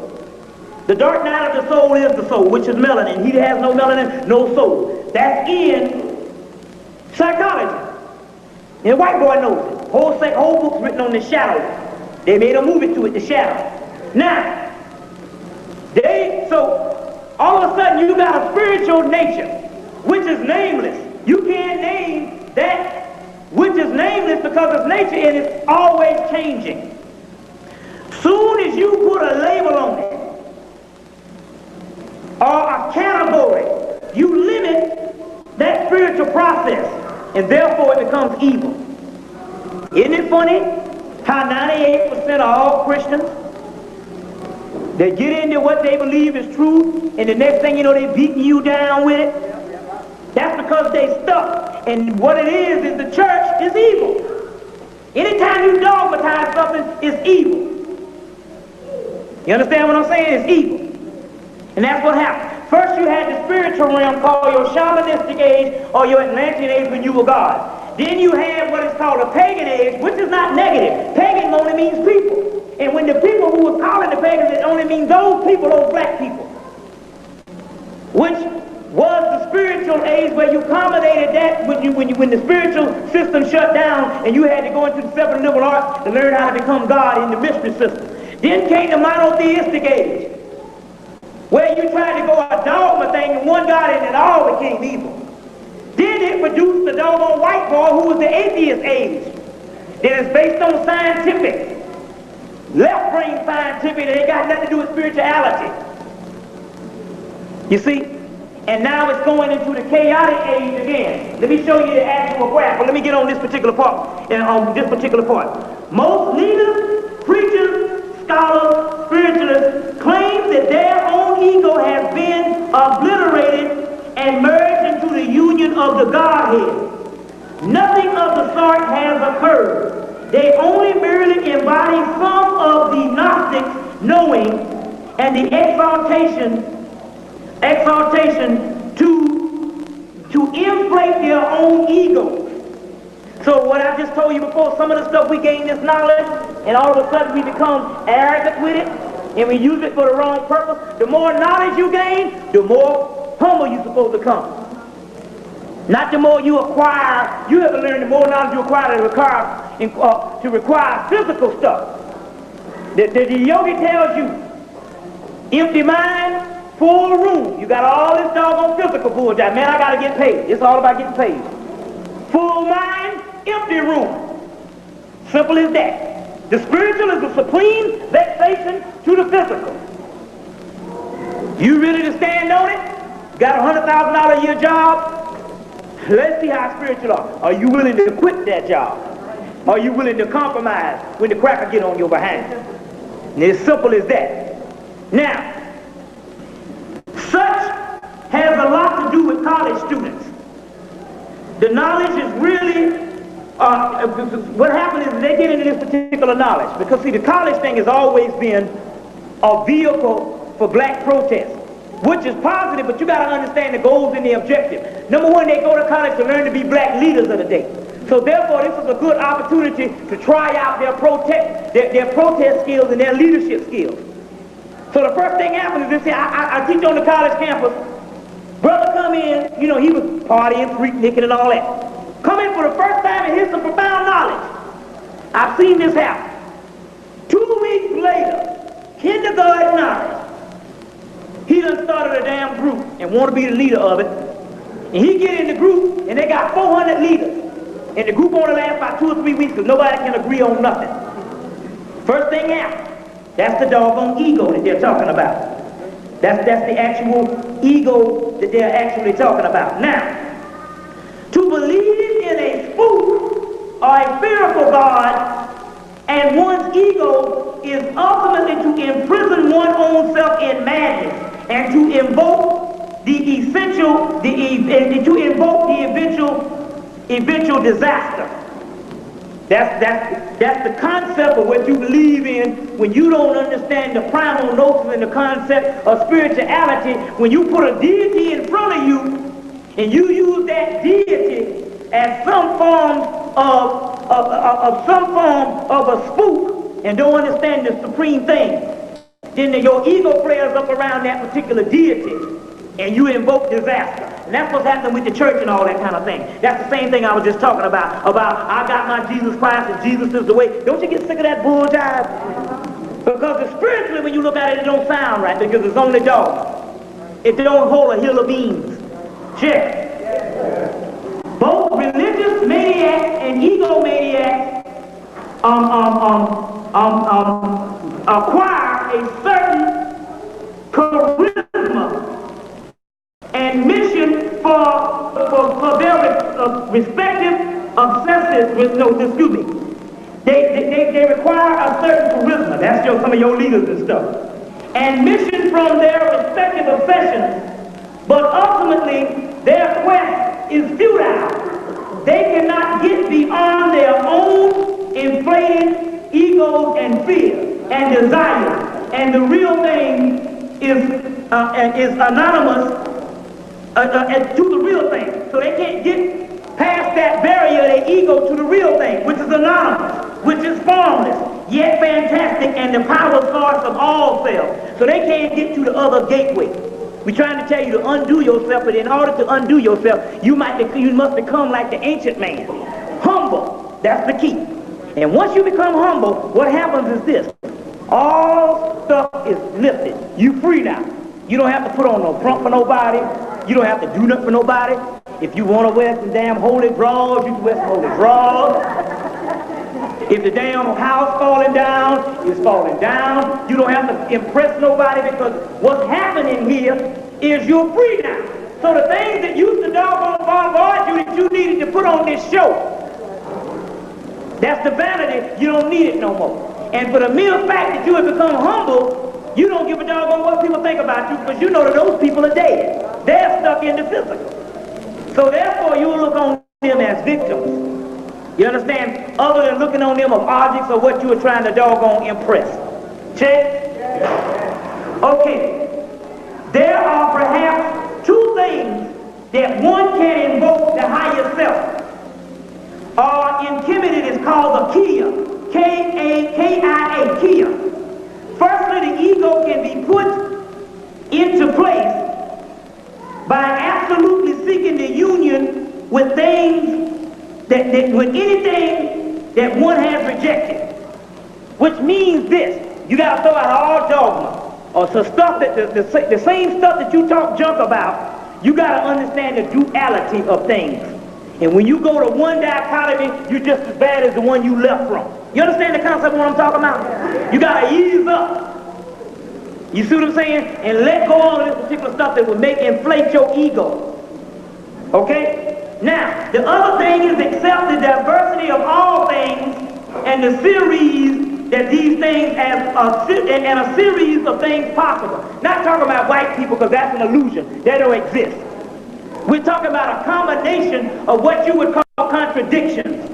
The dark night of the soul is the soul, which is melanin. He that has no melanin, no soul. That's in psychology. And the white boy knows it. Whole book's written on the shadow. They made a movie to it, The Shadow. Now, so all of a sudden you got a spiritual nature, which is nameless. You can't name that which is nameless because it's nature and it's always changing. Soon as you put a label on it, or a category, you limit that spiritual process, and therefore it becomes evil. Isn't it funny how 98% of all Christians, they get into what they believe is true, and the next thing you know, they're beating you down with it? That's because they stuck, and what it is the church is evil. Anytime you dogmatize something, it's evil. You understand what I'm saying? It's evil. And that's what happened. First you had the spiritual realm called your shamanistic age or your Atlantean age when you were God. Then you had what is called a pagan age, which is not negative. Pagan only means people. And when the people who were calling the pagans, it only means those people, those black people. Which was the spiritual age where you accommodated that when the spiritual system shut down and you had to go into the seven liberal arts to learn how to become God in the mystery system. Then came the monotheistic age, where you tried to go a dogma thing and one God and it all became evil. Then it produced the doggone white boy who was the atheist age. That is based on scientific, left-brain scientific, and it got nothing to do with spirituality. You see? And now it's going into the chaotic age again. Let me show you the actual graph. But let me get on this particular part. Most leaders, preachers, scholars, spiritualists claim that their own ego has been obliterated and merged into the union of the Godhead. Nothing of the sort has occurred. They only merely embody some of the Gnostics' knowing and the exaltation to inflate their own ego. So what I just told you before, some of the stuff we gain this knowledge, and all of a sudden we become arrogant with it, and we use it for the wrong purpose. The more knowledge you gain, the more humble you're supposed to come. Not the more you acquire. You have to learn the more knowledge you acquire to require physical stuff. The yogi tells you, empty mind, full room. You got all this doggone physical bullshit. Man, I gotta get paid. It's all about getting paid. Full mind, empty room. Simple as that. The spiritual is the supreme vexation to the physical. You ready to stand on it? Got a $100,000 a year job? Let's see how spiritual are. Are you willing to quit that job? Are you willing to compromise when the cracker get on your behind? And it's simple as that. Now, such has a lot to do with college students. The knowledge is really, what happens is they get into this particular knowledge. Because see, the college thing has always been a vehicle for black protest, which is positive, but you got to understand the goals and the objective. Number one, they go to college to learn to be black leaders of the day. So therefore, this is a good opportunity to try out their protest skills and their leadership skills. So the first thing happens is this here, I teach on the college campus. Brother come in, you know, he was partying, freak-nicking and all that. Come in for the first time and here's some profound knowledge. I've seen this happen. 2 weeks later, kindergarten knowledge. He done started a damn group and want to be the leader of it. And he get in the group and they got 400 leaders. And the group only lasts about 2 or 3 weeks because nobody can agree on nothing. First thing happens. That's the doggone ego that they're talking about. That's the actual ego that they're actually talking about. Now, to believe in a spook or a fearful God and one's ego is ultimately to imprison one's own self in madness and to invoke to invoke the eventual disaster. That's the concept of what you believe in when you don't understand the primal notion and the concept of spirituality. When you put a deity in front of you and you use that deity as some form of a spook and don't understand the supreme thing, then your ego flares up around that particular deity and you invoke disaster. And that's what's happening with the church and all that kind of thing. That's the same thing I was just talking about I got my Jesus Christ and Jesus is the way. Don't you get sick of that bull jive? Because spiritually, when you look at it, it don't sound right because it's only dog. It don't hold a hill of beans. Check. Both religious maniacs and egomaniacs acquire a certain charisma and mission for their respective they require a certain charisma. That's some of your leaders and stuff. And mission from their respective obsessions, but ultimately their quest is futile. They cannot get beyond their own inflated egos and fear and desires. And the real thing is anonymous to the real thing. So they can't get past that barrier of their ego to the real thing, which is anonymous, which is formless, yet fantastic, and the power source of all self. So they can't get to the other gateway. We're trying to tell you to undo yourself, but in order to undo yourself, you must become like the ancient man. Humble, that's the key. And once you become humble, what happens is this. All stuff is lifted. You free now. You don't have to put on no front for nobody. You don't have to do nothing for nobody. If you want to wear some damn holy drawers, you can wear some holy drawers. If the damn house falling down, it's falling down. You don't have to impress nobody because what's happening here is you're free now. So the things that used to doggone bombard you that you needed to put on this show, that's the vanity. You don't need it no more. And for the mere fact that you have become humble, you don't give a doggone what people think about you because you know that those people are dead. They're stuck in the physical. So therefore you look on them as victims. You understand? Other than looking on them of objects or what you were trying to doggone impress. Check? Okay. There are perhaps two things that one can invoke the higher self. In Hemmitt it is called a Kia. K-A-K-I-A, Kia. Firstly, the ego can be put into place by absolutely seeking the union with things with anything that one has rejected. Which means this, you got to throw out all dogma or some stuff that the same stuff that you talk junk about. You got to understand the duality of things. And when you go to one dichotomy, you're just as bad as the one you left from. You understand the concept of what I'm talking about? You got to ease up. You see what I'm saying? And let go of this particular stuff that will inflate your ego. Okay? Now, the other thing is accept the diversity of all things and the series that these things and a series of things possible. Not talking about white people because that's an illusion. They don't exist. We're talking about a combination of what you would call contradictions.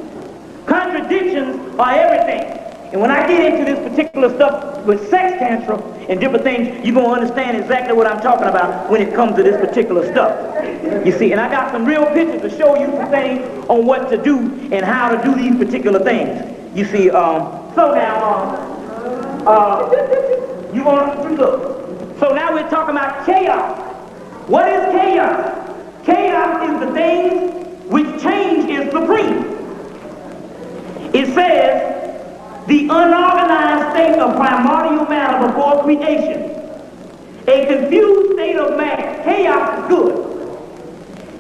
Contradictions are everything. And when I get into this particular stuff with sex tantrum and different things, you're going to understand exactly what I'm talking about when it comes to this particular stuff. You see, and I got some real pictures to show you some things on what to do and how to do these particular things. You see, so now, you want to look. So now we're talking about chaos. What is chaos? Chaos is the thing which change is supreme. It says, the unorganized state of primordial matter before creation. A confused state of mass. Chaos is good.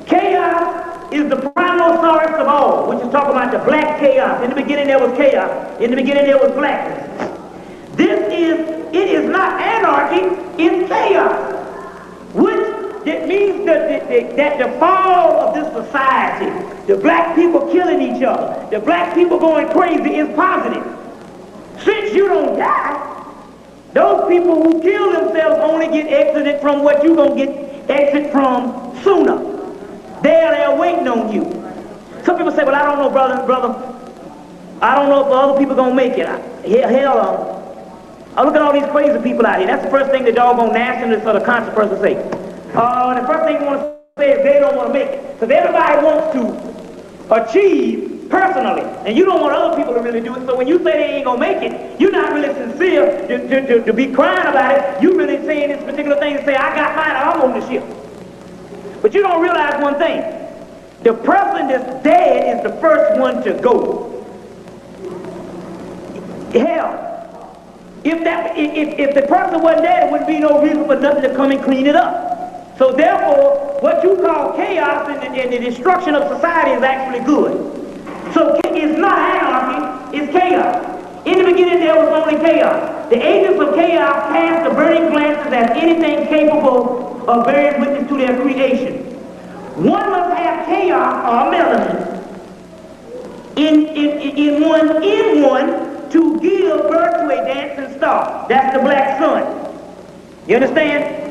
Chaos is the primal source of all, which is talking about the black chaos. In the beginning there was chaos. In the beginning there was blackness. It is not anarchy, it's chaos. Which it means that the fall of this society, the black people killing each other, the black people going crazy is positive. Since you don't die, those people who kill themselves only get exited from what you're going to get exit from sooner. They're waiting on you. Some people say, well, I don't know, brother. I don't know if other people going to make it. Hell, I look at all these crazy people out here. That's the first thing the doggone nationalists or the conscious person say. The first thing you want to say is they don't want to make it. Because everybody wants to achieve personally. And you don't want other people to really do it. So when you say they ain't going to make it, you're not really sincere to be crying about it. You really saying this particular thing and say, I got mine, I'm on the ship. But you don't realize one thing. The person that's dead is the first one to go. Hell, if the person wasn't there, there wouldn't be no reason for nothing to come and clean it up. So therefore, what you call chaos and the destruction of society is actually good. So it's not anarchy, it's chaos. In the beginning, there was only chaos. The agents of chaos cast the burning glances at anything capable of bearing witness to their creation. One must have chaos or melanin in one to give birth to a dancing star. That's the black sun. You understand?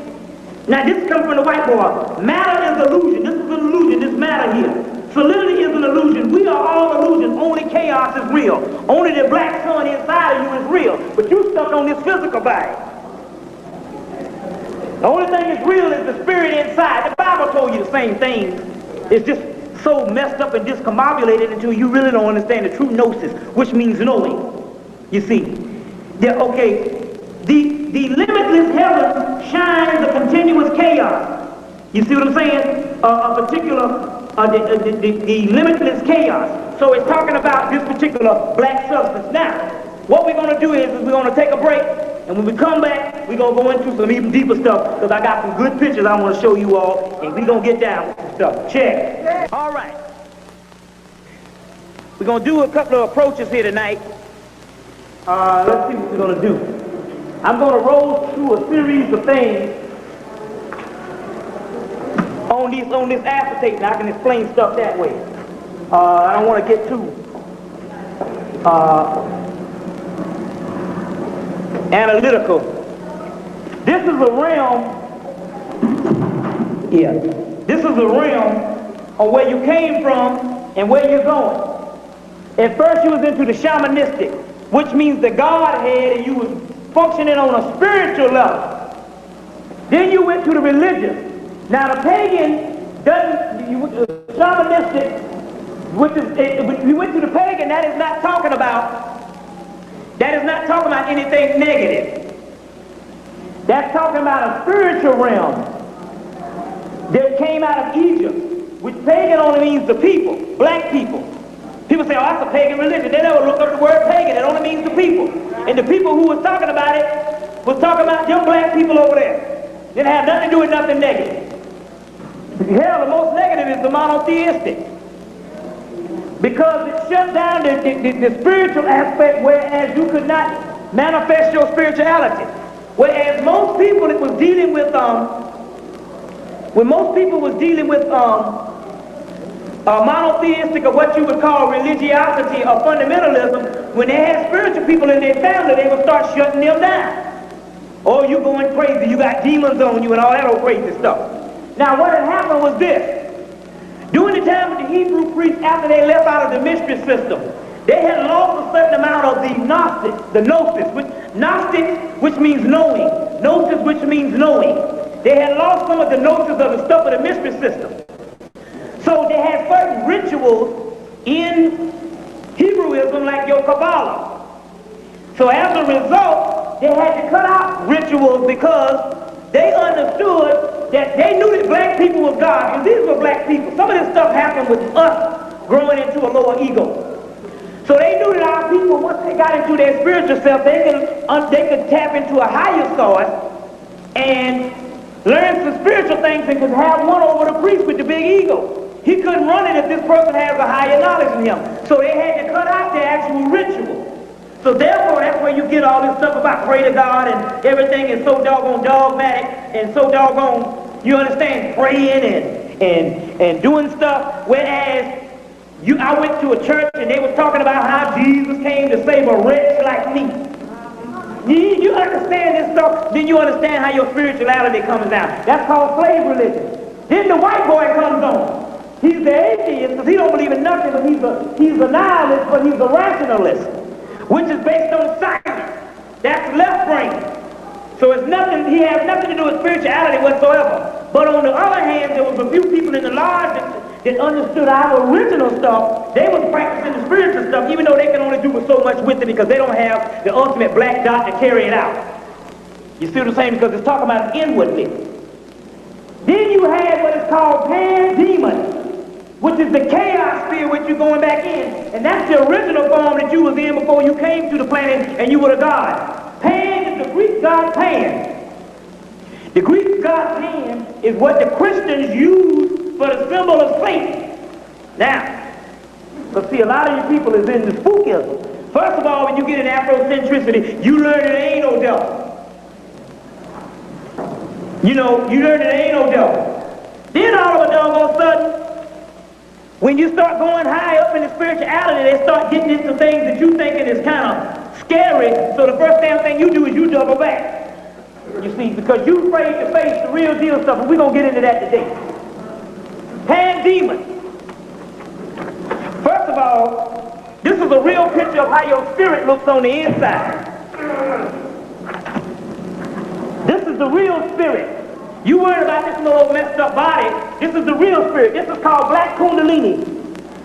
Now this comes from the white boy. Matter is illusion. This is an illusion, this matter here. Solidity is an illusion. We are all illusions. Only chaos is real. Only the black sun inside of you is real. But you stuck on this physical body. The only thing that's real is the spirit inside. The Bible told you the same thing. It's just so messed up and discombobulated until you really don't understand the true gnosis, which means knowing. You see, the limitless heaven shines a continuous chaos. You see what I'm saying? The limitless chaos. So it's talking about this particular black substance. Now, what we're going to do is we're going to take a break, and when we come back, we're going to go into some even deeper stuff, because I got some good pictures I want to show you all, and we're going to get down with the stuff. Check. All right. We're going to do a couple of approaches here tonight. Let's see what we're going to do. I'm going to roll through a series of things on this acetate, and I can explain stuff that way. I don't want to get too analytical. This is a realm, this is a realm of where you came from and where you're going. At first you was into the shamanistic, which means the Godhead, and you was functioning on a spiritual level. Then you went to the religious. Now the pagan doesn't, shamanistic, which is, we went to the pagan, that is not talking about anything negative. That's talking about a spiritual realm that came out of Egypt, which pagan only means the people, black people. People say, oh, that's a pagan religion. They never look up the word pagan. It only means the people. And the people who was talking about it was talking about them black people over there. Didn't have nothing to do with nothing negative. Hell, the most negative is the monotheistic. Because it shut down the spiritual aspect, whereas you could not manifest your spirituality. Whereas most people that was dealing with monotheistic, or what you would call religiosity or fundamentalism, when they had spiritual people in their family, they would start shutting them down. Oh, you going crazy, you got demons on you and all that old crazy stuff. Now what had happened was this. During the time of the Hebrew priests, after they left out of the mystery system, they had lost a certain amount of the gnosis, which means knowing, gnosis, which means knowing. They had lost some of the gnosis of the stuff of the mystery system. So they had certain rituals in Hebrewism, like your Kabbalah. So as a result, they had to cut out rituals because they understood that they knew that black people was God, and these were black people. Some of this stuff happened with us growing into a lower ego. So they knew that our people, once they got into their spiritual self, they could tap into a higher source and learn some spiritual things and could have one over the priest with the big ego. He couldn't run it if this person has a higher knowledge than him. So they had to cut out their actual ritual. So therefore, that's where you get all this stuff about pray to God, and everything is so doggone dogmatic and so doggone, you understand, praying and doing stuff. Whereas I went to a church and they was talking about how Jesus came to save a wretch like me. You understand this stuff, then you understand how your spirituality comes down. That's called slave religion. Then the white boy comes on. He's the atheist because he don't believe in nothing, but he's a nihilist, but he's a rationalist, which is based on science. That's left brain. So it's nothing, he has nothing to do with spirituality whatsoever. But on the other hand, there was a few people in the lodge that understood our original stuff. They was practicing the spiritual stuff, even though they can only do so much with it because they don't have the ultimate black dot to carry it out. You see what I'm saying? Because it's talking about inwardly. Then you had what is called pan-demon, which is the chaos spirit which you're going back in. And that's the original form that you was in before you came to the planet and you were a god. Pan is the Greek god Pan. The Greek god Pan is what the Christians use for the symbol of Satan. Now, but see, a lot of you people is in the spookism. First of all, when you get in Afrocentricity, you learn that there ain't no devil. You know, you learn that there ain't no devil. Then all of a doggone sudden, when you start going high up in the spirituality, they start getting into things that you thinking is kind of scary. So the first damn thing you do is you double back. You see, because you're afraid to face the real deal stuff, and we're going to get into that today. Pan-demon. First of all, this is a real picture of how your spirit looks on the inside. This is the real spirit. You worried about this little messed up body. This is the real spirit. This is called Black Kundalini.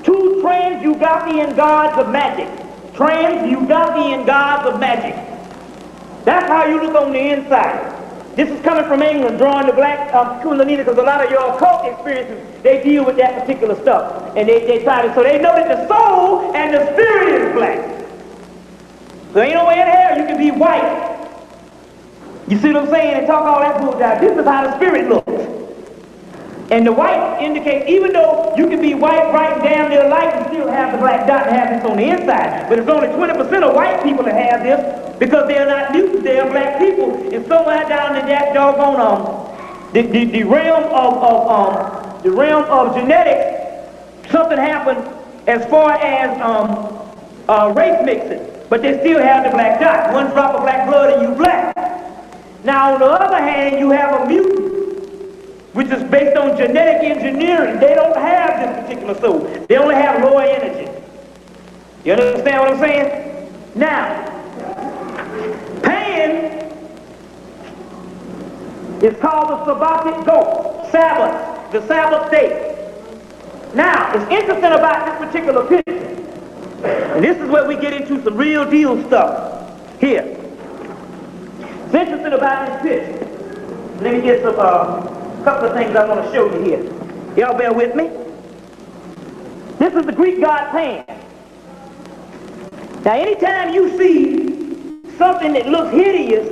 Two trans-Yugapian gods of magic. Trans-Yugapian gods of magic. That's how you look on the inside. This is coming from England, drawing the Black Kundalini, because a lot of your occult experiences, they deal with that particular stuff. And they try to, so they know that the soul and the spirit is black. So ain't no way in hell you can be white. You see what I'm saying? And talk all that bullshit. This is how the spirit looks. And the white indicates, even though you can be white, bright, and damn near light, and still have the black dot and have this on the inside. But it's only 20% of white people that have this because they're not neutral, they're black people. And somewhere down in that doggone the realm of genetics, something happened as far as race mixing. But they still have the black dot. One drop of black blood and you black. Now, on the other hand, you have a mutant, which is based on genetic engineering. They don't have this particular soul. They only have lower energy. You understand what I'm saying? Now, Pan is called the Sabbatic ghost, Sabbath, the Sabbath day. Now, it's interesting about this particular picture, and this is where we get into some real deal stuff here. It's interesting about this picture. Let me get some couple of things I want to show you here. Y'all bear with me. This is the Greek god Pan. Now, anytime you see something that looks hideous,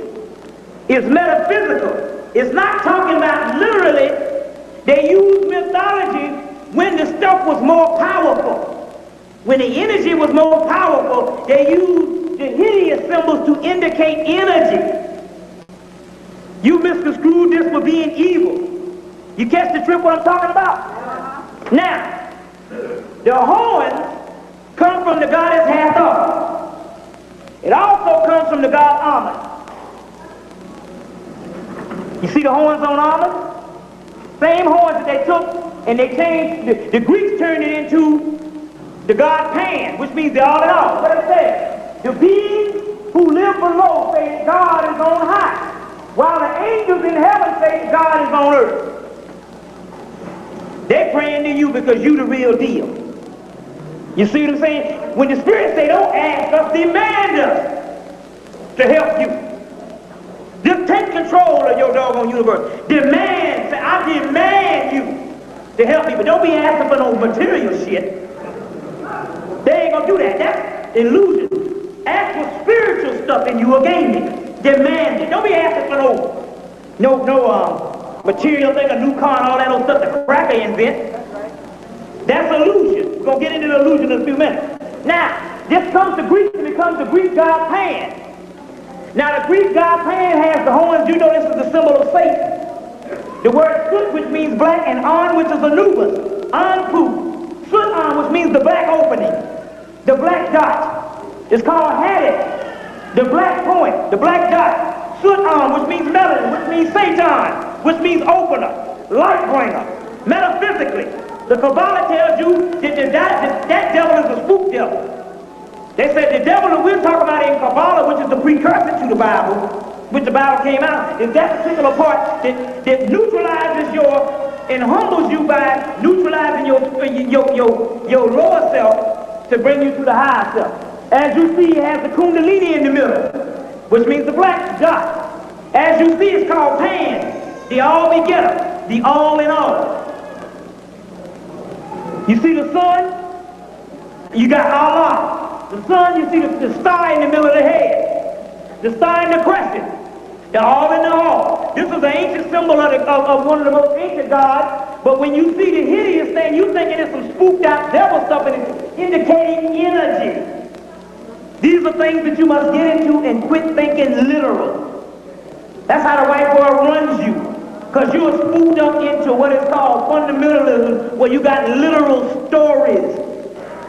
it's metaphysical. It's not talking about literally. They use mythology when the stuff was more powerful. When the energy was more powerful, they used the hideous symbols to indicate energy. You misconstrued this for being evil. You catch the trip what I'm talking about? Now, the horns come from the goddess Hathor. It also comes from the god Ammon. You see the horns on Ammon? Same horns that they took and they changed, the Greeks turned it into the god Pan, which means the all in all. What it says? The beings who live below say God is on high, while the angels in heaven say God is on earth. They're praying to you because you the real deal. You see what I'm saying? When the spirits say don't ask us, demand us to help you. Just take control of your doggone universe. Demand, say I demand you to help me, but don't be asking for no material shit. They ain't gonna do that. That's illusion. Ask for spiritual stuff and you will gain it. Demand it. Don't be asking for no material thing, a new car and all that old stuff the cracker invent. That's illusion. We're going to get into the illusion in a few minutes. Now, this comes to Greek and becomes the Greek god Pan. Now, the Greek god Pan has the horns. You know this is the symbol of Satan. The word Sut, which means black, and On, which is Anubis. Anpu. Sut-An, which means the black opening. The black dot. It's called Hadit. The black point, the black dot, soot arm, which means melanin, which means Satan, which means opener, light bringer. Metaphysically, the Kabbalah tells you that devil is a spook devil. They said the devil that we're talking about in Kabbalah, which is the precursor to the Bible, which the Bible came out, is that particular part that neutralizes and humbles you by neutralizing your lower self to bring you to the higher self. As you see, it has the kundalini in the middle, which means the black dot. As you see, it's called Pan, the all-begetter, the all-in-all. You see the sun? You got Allah. The sun, you see the star in the middle of the head. The star in the crescent. They're all in the all. This is an ancient symbol of one of the most ancient gods. But when you see the hideous thing, you thinking it's some spooked out devil stuff and it's indicating energy. These are things that you must get into and quit thinking literal. That's how the white boy runs you. Because you're spooked up into what is called fundamentalism, where you got literal stories.